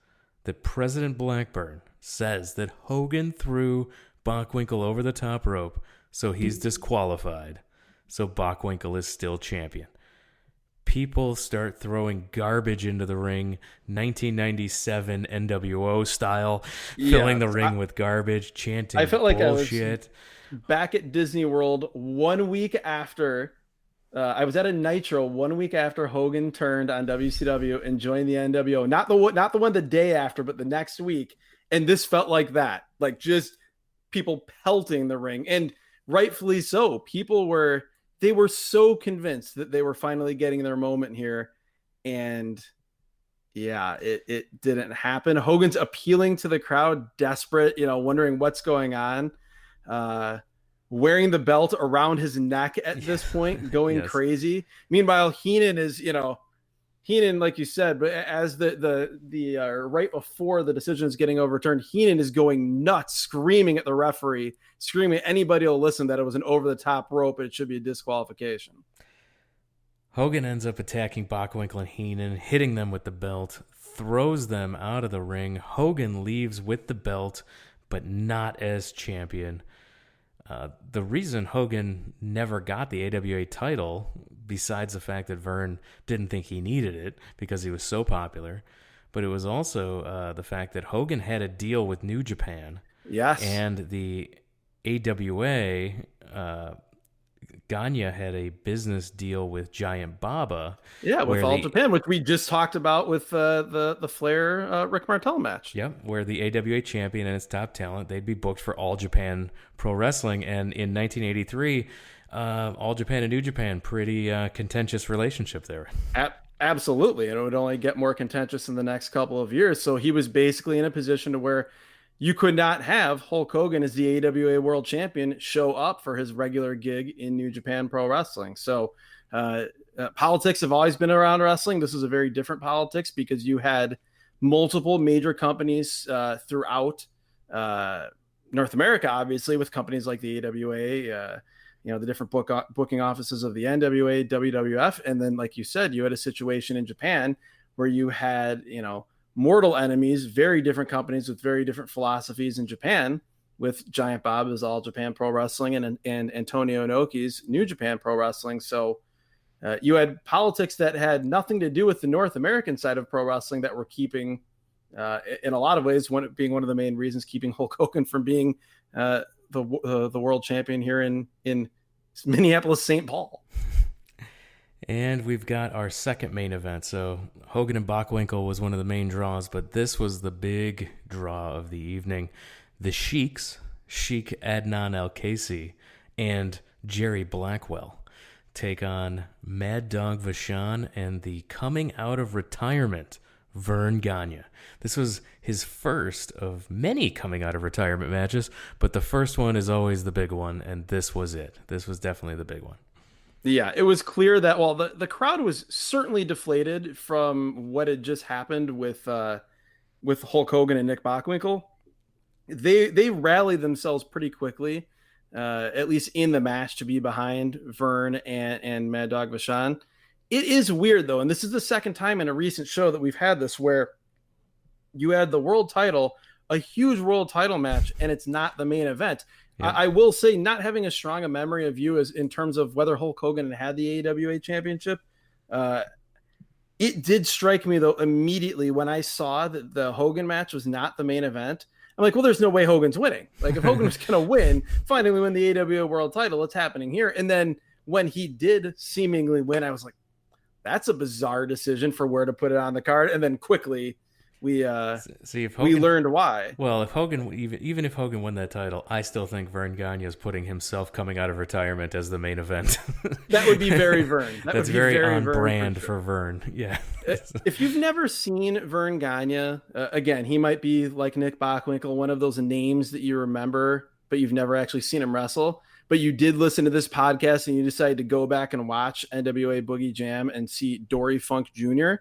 that President Blackburn says that Hogan threw Bockwinkel over the top rope, so he's disqualified. So Bockwinkel is still champion. People start throwing garbage into the ring, 1997 NWO style, filling the ring with garbage, chanting I felt like bullshit. I was back at Disney World 1 week after. I was at a Nitro 1 week after Hogan turned on WCW and joined the NWO. Not the one the day after, but the next week. And this felt like that, like just people pelting the ring, and rightfully so. They were so convinced that they were finally getting their moment here. And yeah, it didn't happen. Hogan's appealing to the crowd, desperate, wondering what's going on. Wearing the belt around his neck at this point, going crazy. Meanwhile, Heenan, like you said, but as the right before the decision is getting overturned, Heenan is going nuts, screaming at the referee, screaming anybody will listen that it was an over-the-top rope and it should be a disqualification. Hogan ends up attacking Bockwinkel and Heenan, hitting them with the belt, throws them out of the ring. Hogan leaves with the belt, but not as champion. The reason Hogan never got the AWA title, besides the fact that Vern didn't think he needed it because he was so popular, but it was also the fact that Hogan had a deal with New Japan. Yes. And the AWA, Gagne had a business deal with Giant Baba. Yeah, with All Japan, which we just talked about with the Flair Rick Martel match. Yep, where the AWA champion and its top talent, they'd be booked for All Japan Pro Wrestling. And in 1983, All Japan and New Japan, pretty contentious relationship there. Absolutely, and it would only get more contentious in the next couple of years. So he was basically in a position to where you could not have Hulk Hogan as the AWA World Champion show up for his regular gig in New Japan Pro Wrestling. So politics have always been around wrestling. This is a very different politics because you had multiple major companies throughout North America, obviously, with companies like the AWA, the different booking offices of the NWA, WWF. And then, like you said, you had a situation in Japan where you had, mortal enemies, very different companies with very different philosophies in Japan, with Giant Bob's All Japan Pro Wrestling and Antonio Inoki's New Japan Pro Wrestling. So you had politics that had nothing to do with the North American side of pro wrestling that were keeping, in a lot of ways, being one of the main reasons keeping Hulk Hogan from being the world champion here in Minneapolis, St. Paul. And we've got our second main event. So Hogan and Bockwinkel was one of the main draws, but this was the big draw of the evening. The Sheiks, Sheik Adnan Al-Kaisi, and Jerry Blackwell take on Mad Dog Vachon and the coming out of retirement Vern Gagne. This was his first of many coming out of retirement matches, but the first one is always the big one, and this was it. This was definitely the big one. Yeah, it was clear that while the crowd was certainly deflated from what had just happened with Hulk Hogan and Nick Bockwinkel, they rallied themselves pretty quickly, at least in the match, to be behind Vern and Mad Dog Vachon. It is weird, though, and this is the second time in a recent show that we've had this, where you had the world title, a huge world title match, and it's not the main event. Yeah. I will say, not having as strong a memory of you as in terms of whether Hulk Hogan had the AWA championship, it did strike me, though, immediately when I saw that the Hogan match was not the main event. I'm like, well, there's no way Hogan's winning. Like, if Hogan was going to win, finally win the AWA world title, it's happening here. And then when he did seemingly win, I was like, that's a bizarre decision for where to put it on the card. And then quickly we learned why. Well, if Hogan, even if Hogan won that title, I still think Vern Gagne is putting himself coming out of retirement as the main event. That would be very Vern. That's very on brand for Vern. Yeah. If you've never seen Vern Gagne, again, he might be like Nick Bockwinkel, one of those names that you remember, but you've never actually seen him wrestle. But you did listen to this podcast and you decided to go back and watch NWA Boogie Jam and see Dory Funk Jr.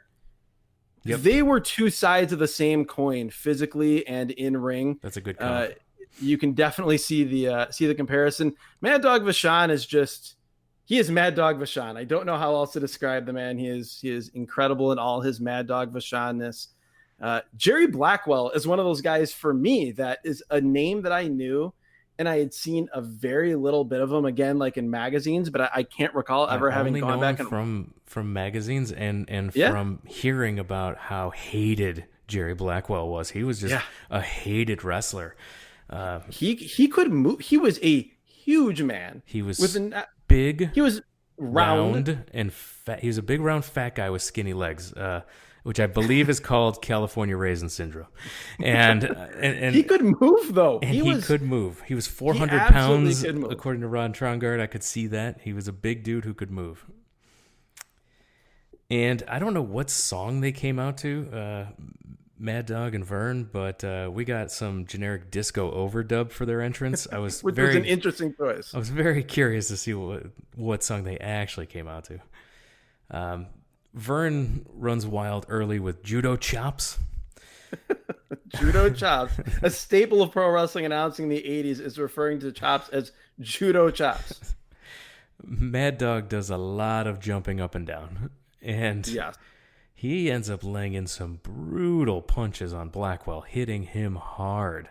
Yep. They were two sides of the same coin, physically and in ring. That's a good comp. You can definitely see the comparison. Mad Dog Vachon he is Mad Dog Vachon. I don't know how else to describe the man. He is incredible in all his Mad Dog Vachon-ness. Jerry Blackwell is one of those guys for me that is a name that I knew, and I had seen a very little bit of him, again, like in magazines, but I can't recall ever having gone back and from magazines and from hearing about how hated Jerry Blackwell was. He was just a hated wrestler. He could move. He was a huge man. He was big. He was round and fat. He was a big, round, fat guy with skinny legs. Which I believe is called California Raisin Syndrome. And he could move, though. And he could move. He was 400 pounds, according to Ron Trongard. I could see that. He was a big dude who could move. And I don't know what song they came out to, Mad Dog and Vern, but we got some generic disco overdub for their entrance. I was which was an interesting choice. I was very curious to see what song they actually came out to. Vern runs wild early with judo chops. Judo chops. A staple of pro wrestling announcing in the 80s is referring to chops as judo chops. Mad Dog does a lot of jumping up and down. And he ends up laying in some brutal punches on Blackwell, hitting him hard.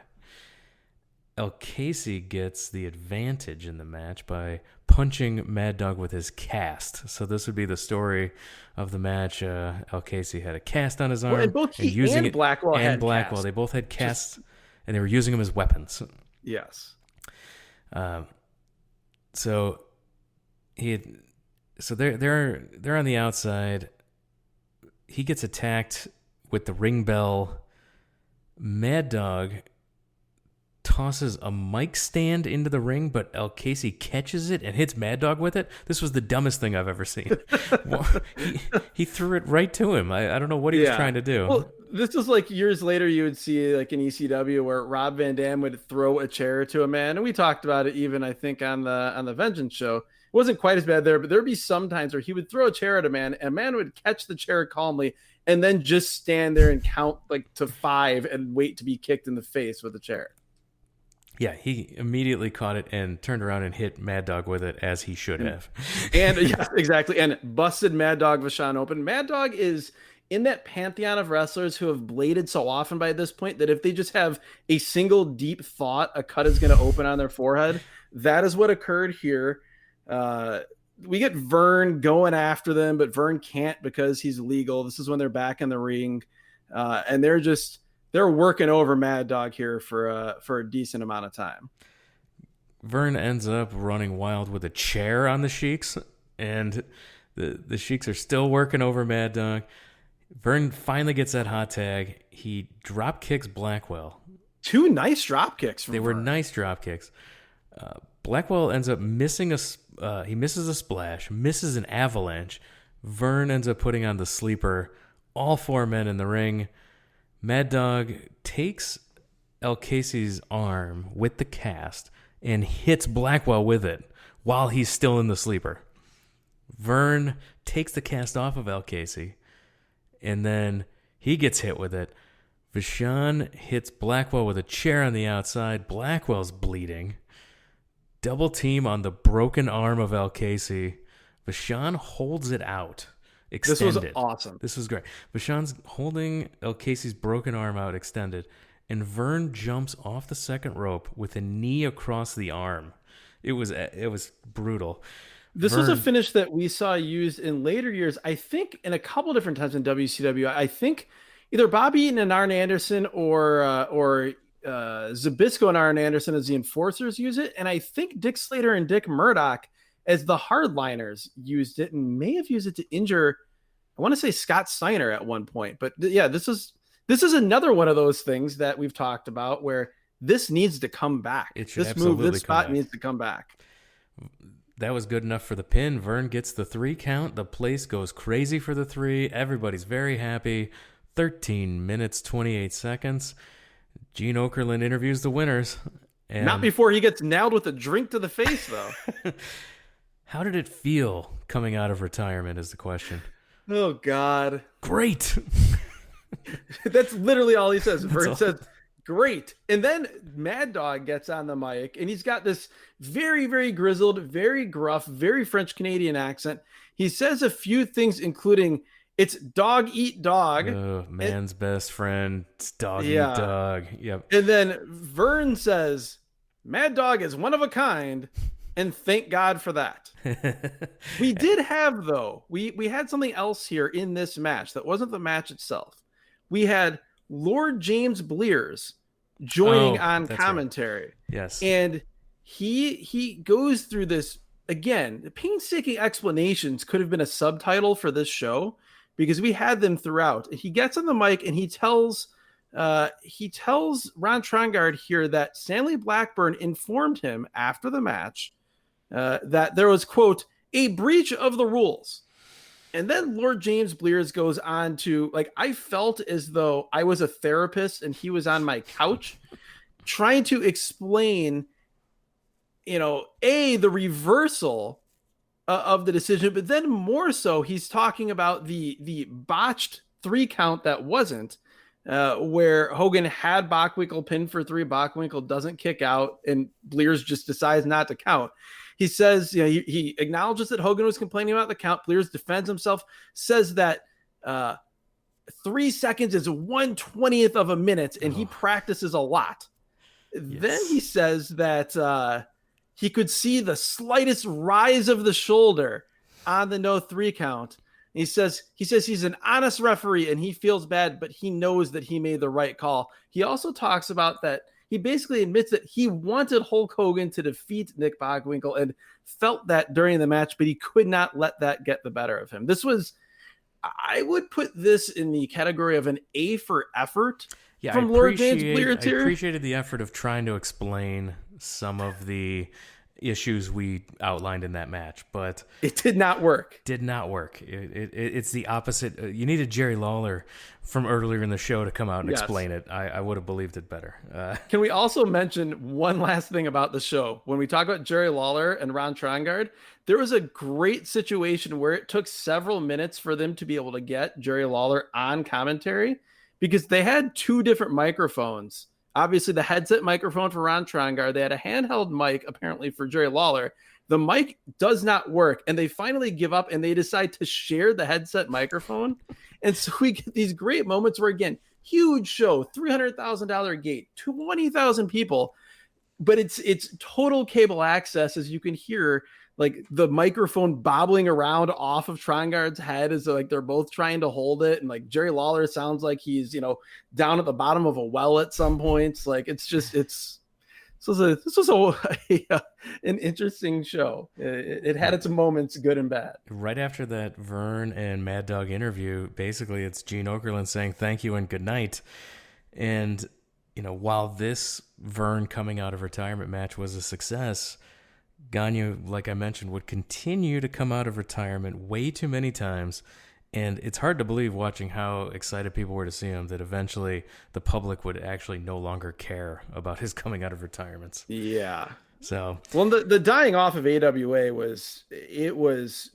Al-Kaisi gets the advantage in the match by punching Mad Dog with his cast. So this would be the story of the match. Al-Kaisi had a cast on his arm. And both he and Blackwell had casts. They both had casts, and they were using them as weapons. Yes. So they're on the outside. He gets attacked with the ring bell. Mad Dog tosses a mic stand into the ring, but Al-Kaisi catches it and hits Mad Dog with it. This was the dumbest thing I've ever seen. He threw it right to him. I don't know what he was trying to do. Well, this was like years later you would see like in ECW where Rob Van Dam would throw a chair to a man, and we talked about it even I think on the Vengeance show. It wasn't quite as bad there, but there'd be some times where he would throw a chair at a man, and a man would catch the chair calmly and then just stand there and count like to 5 and wait to be kicked in the face with a chair. Yeah, he immediately caught it and turned around and hit Mad Dog with it as he should have. And yes, exactly. And busted Mad Dog Vachon open. Mad Dog is in that pantheon of wrestlers who have bladed so often by this point that if they just have a single deep thought, a cut is going to open on their forehead. That is what occurred here. We get Vern going after them, but Vern can't because he's legal. This is when they're back in the ring. And they're working over Mad Dog here for a decent amount of time. Vern ends up running wild with a chair on the Sheiks, and the Sheiks are still working over Mad Dog. Vern finally gets that hot tag. He drop kicks Blackwell. Two nice drop kicks. They were nice drop kicks. Blackwell ends up missing he misses a splash, misses an avalanche. Vern ends up putting on the sleeper. All four men in the ring. Mad Dog takes El Casey's arm with the cast and hits Blackwell with it while he's still in the sleeper. Vern takes the cast off of El Casey, and then he gets hit with it. Vachon hits Blackwell with a chair on the outside. Blackwell's bleeding. Double team on the broken arm of El Casey. Vachon holds it out. Extended. This was awesome. This was great. Vachon's holding El Casey's broken arm out extended, and Vern jumps off the second rope with a knee across the arm. It was brutal. This was a finish that we saw used in later years, I think, in a couple different times in WCW. I think either Bobby Eaton and Arn Anderson or Zbyszko and Arn Anderson as the enforcers use it, and I think Dick Slater and Dick Murdoch as the hardliners used it and may have used it to injure, I want to say Scott Steiner at one point. But yeah, this is another one of those things that we've talked about where this needs to come back. This move, this spot needs to come back. That was good enough for the pin. Vern gets the 3 count. The place goes crazy for the 3. Everybody's very happy. 13 minutes, 28 seconds. Gene Okerlund interviews the winners. And not before he gets nailed with a drink to the face, though. How did it feel coming out of retirement is the question. Oh, God. Great. That's literally all he says. Vern says, great. And then Mad Dog gets on the mic, and he's got this very, very grizzled, very gruff, very French-Canadian accent. He says a few things, including, it's dog eat dog. Man's best friend. It's dog eat dog. Yep. And then Vern says, Mad Dog is one of a kind, and thank God for that. We did have, though, we had something else here in this match that wasn't the match itself. We had Lord James Blears joining on commentary. Right. Yes. And he goes through this, again, the painstaking explanations could have been a subtitle for this show because we had them throughout. He gets on the mic and he tells Ron Trongard here that Stanley Blackburn informed him after the match that there was, quote, a breach of the rules. And then Lord James Blears goes on to, like, I felt as though I was a therapist and he was on my couch trying to explain, the reversal of the decision, but then more so, he's talking about the botched 3 count that wasn't, where Hogan had Bockwinkel pinned for 3, Bockwinkel doesn't kick out, and Blears just decides not to count. He says, he acknowledges that Hogan was complaining about the count. Blears defends himself, says that 3 seconds is 1/20th of a minute, and he practices a lot. Yes. Then he says that he could see the slightest rise of the shoulder on the no 3 count. And he says he's an honest referee and he feels bad, but he knows that he made the right call. He also talks about that he basically admits that he wanted Hulk Hogan to defeat Nick Bockwinkel and felt that during the match, but he could not let that get the better of him. I would put this in the category of an A for effort from Lord James Blears here. I appreciated the effort of trying to explain some of the issues we outlined in that match, but it did not work. It's the opposite. You needed Jerry Lawler from earlier in the show to come out and explain it. I would have believed it better. Can we also mention one last thing about the show? When we talk about Jerry Lawler and Ron Trongard, there was a great situation where it took several minutes for them to be able to get Jerry Lawler on commentary because they had 2 different microphones obviously the headset microphone for Ron Trongard. They had a handheld mic apparently for Jerry Lawler. The mic does not work, and they finally give up and they decide to share the headset microphone. And so we get these great moments where, again, huge show, $300,000 gate, 20,000 people, but it's total cable access, as you can hear like the microphone bobbling around off of Trongard's head as like they're both trying to hold it, and like Jerry Lawler sounds like he's, you know, down at the bottom of a well at some points. Like it's just this was an interesting show. It had its moments, good and bad. Right after that Vern and Mad Dog interview, basically it's Gene Okerlund saying thank you and good night. And, you know, while this Vern coming out of retirement match was a success, Gagne, like I mentioned, would continue to come out of retirement way too many times. And it's hard to believe, watching how excited people were to see him, that eventually the public would actually no longer care about his coming out of retirement. Yeah. So, well, the dying off of AWA was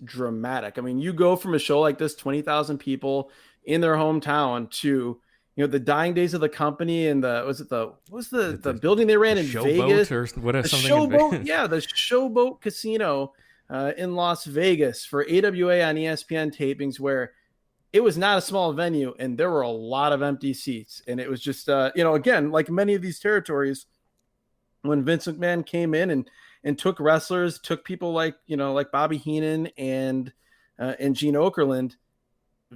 dramatic. I mean, you go from a show like this, 20,000 people in their hometown, to, you know, the dying days of the company, and the building they ran in Vegas, or whatever, the Showboat, yeah, the Showboat Casino in Las Vegas for AWA on ESPN tapings, where it was not a small venue and there were a lot of empty seats. And it was just, you know, again, like many of these territories, when Vince McMahon came in and took wrestlers, took people like, you know, like Bobby Heenan and Gene Okerlund,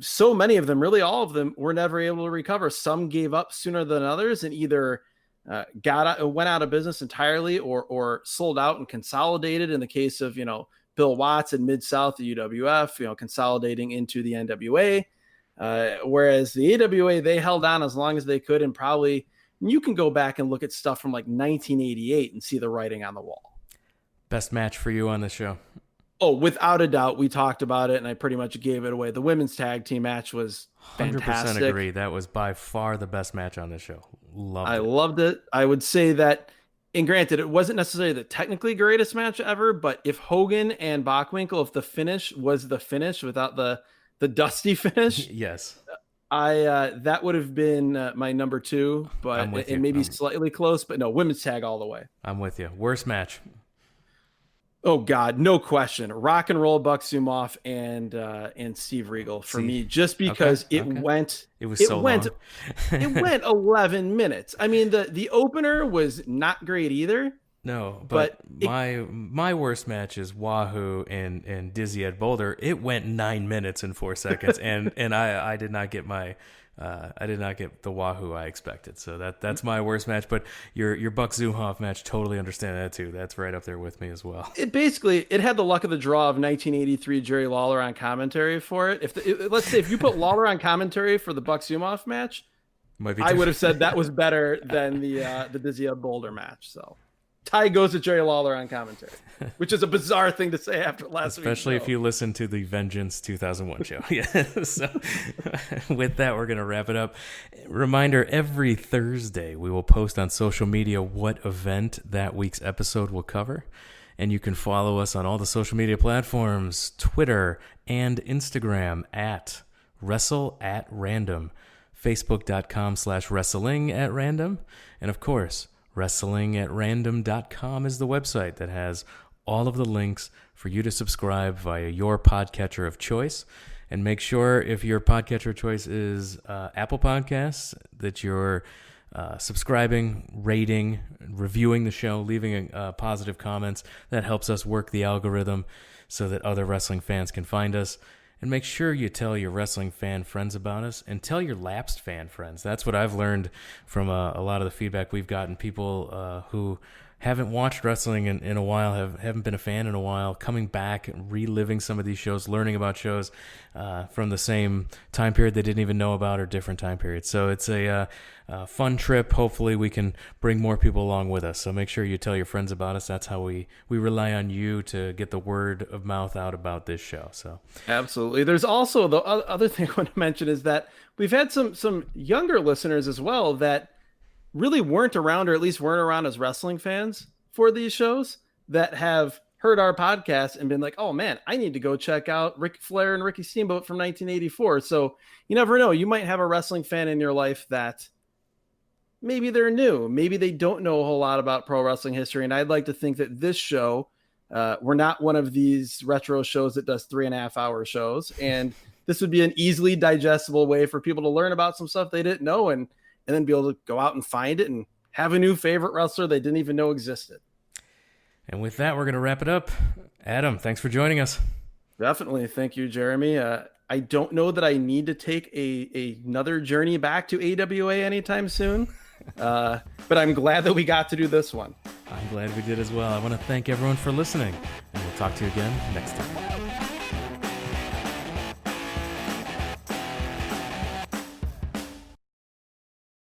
so many of them, really all of them, were never able to recover. Some gave up sooner than others and either went out of business entirely or sold out and consolidated. In the case of, you know, Bill Watts in Mid-South, the UWF, you know, consolidating into the NWA. Whereas the AWA, they held on as long as they could, and probably you can go back and look at stuff from like 1988 and see the writing on the wall. Best match for you on the show? Oh, without a doubt. We talked about it and I pretty much gave it away. The women's tag team match was fantastic. 100% agree. That was by far the best match on the show. I loved it. I would say that, and granted, it wasn't necessarily the technically greatest match ever, but if Hogan and Bockwinkel, if the finish was the finish without the dusty finish, yes, that would have been my number two, but and maybe slightly close, but no, women's tag all the way. I'm with you. Worst match? Oh God, no question. Rock and Roll, Buck Zumhofe and Steve Regal for me, just because it went 11 minutes. I mean, the opener was not great either. No, but my worst match is Wahoo and Dizzy Ed Boulder. It went 9 minutes and 4 seconds, and I did not get the Wahoo I expected. So that's my worst match. But your Buck Zumhofe match, totally understand that too. That's right up there with me as well. It had the luck of the draw of 1983 Jerry Lawler on commentary for it. Let's say if you put Lawler on commentary for the Buck Zumhofe match, I would have said that was better than the Dizzy Ed Boulder match. So tie goes to Jerry Lawler on commentary, which is a bizarre thing to say after last week. Especially if you listen to the Vengeance 2001 show. Yeah. So with that, we're going to wrap it up. Reminder, every Thursday we will post on social media what event that week's episode will cover. And you can follow us on all the social media platforms, Twitter and Instagram at WrestleAtRandom, Facebook.com/WrestlingAtRandom. And of course, WrestlingAtRandom.com is the website that has all of the links for you to subscribe via your podcatcher of choice. And make sure, if your podcatcher of choice is Apple Podcasts, that you're subscribing, rating, reviewing the show, leaving positive comments. That helps us work the algorithm so that other wrestling fans can find us. And make sure you tell your wrestling fan friends about us, and tell your lapsed fan friends. That's what I've learned from a lot of the feedback we've gotten. People who haven't watched wrestling in a while, haven't been a fan in a while, coming back, reliving some of these shows, learning about shows from the same time period they didn't even know about, or different time periods. So it's a fun trip. Hopefully we can bring more people along with us. So make sure you tell your friends about us. That's how we rely on you to get the word of mouth out about this show. So absolutely. There's also the other thing I want to mention is that we've had some younger listeners as well that really weren't around, or at least weren't around as wrestling fans for these shows, that have heard our podcast and been like, oh man, I need to go check out Ric Flair and Ricky Steamboat from 1984. So you never know. You might have a wrestling fan in your life that maybe they're new. Maybe they don't know a whole lot about pro wrestling history. And I'd like to think that this show, we're not one of these retro shows that does 3.5 hour shows. And this would be an easily digestible way for people to learn about some stuff they didn't know and then be able to go out and find it and have a new favorite wrestler they didn't even know existed. And with that, we're going to wrap it up. Adam, thanks for joining us. Definitely. Thank you, Jeremy. I don't know that I need to take another journey back to AWA anytime soon, but I'm glad that we got to do this one. I'm glad we did as well. I want to thank everyone for listening, and we'll talk to you again next time.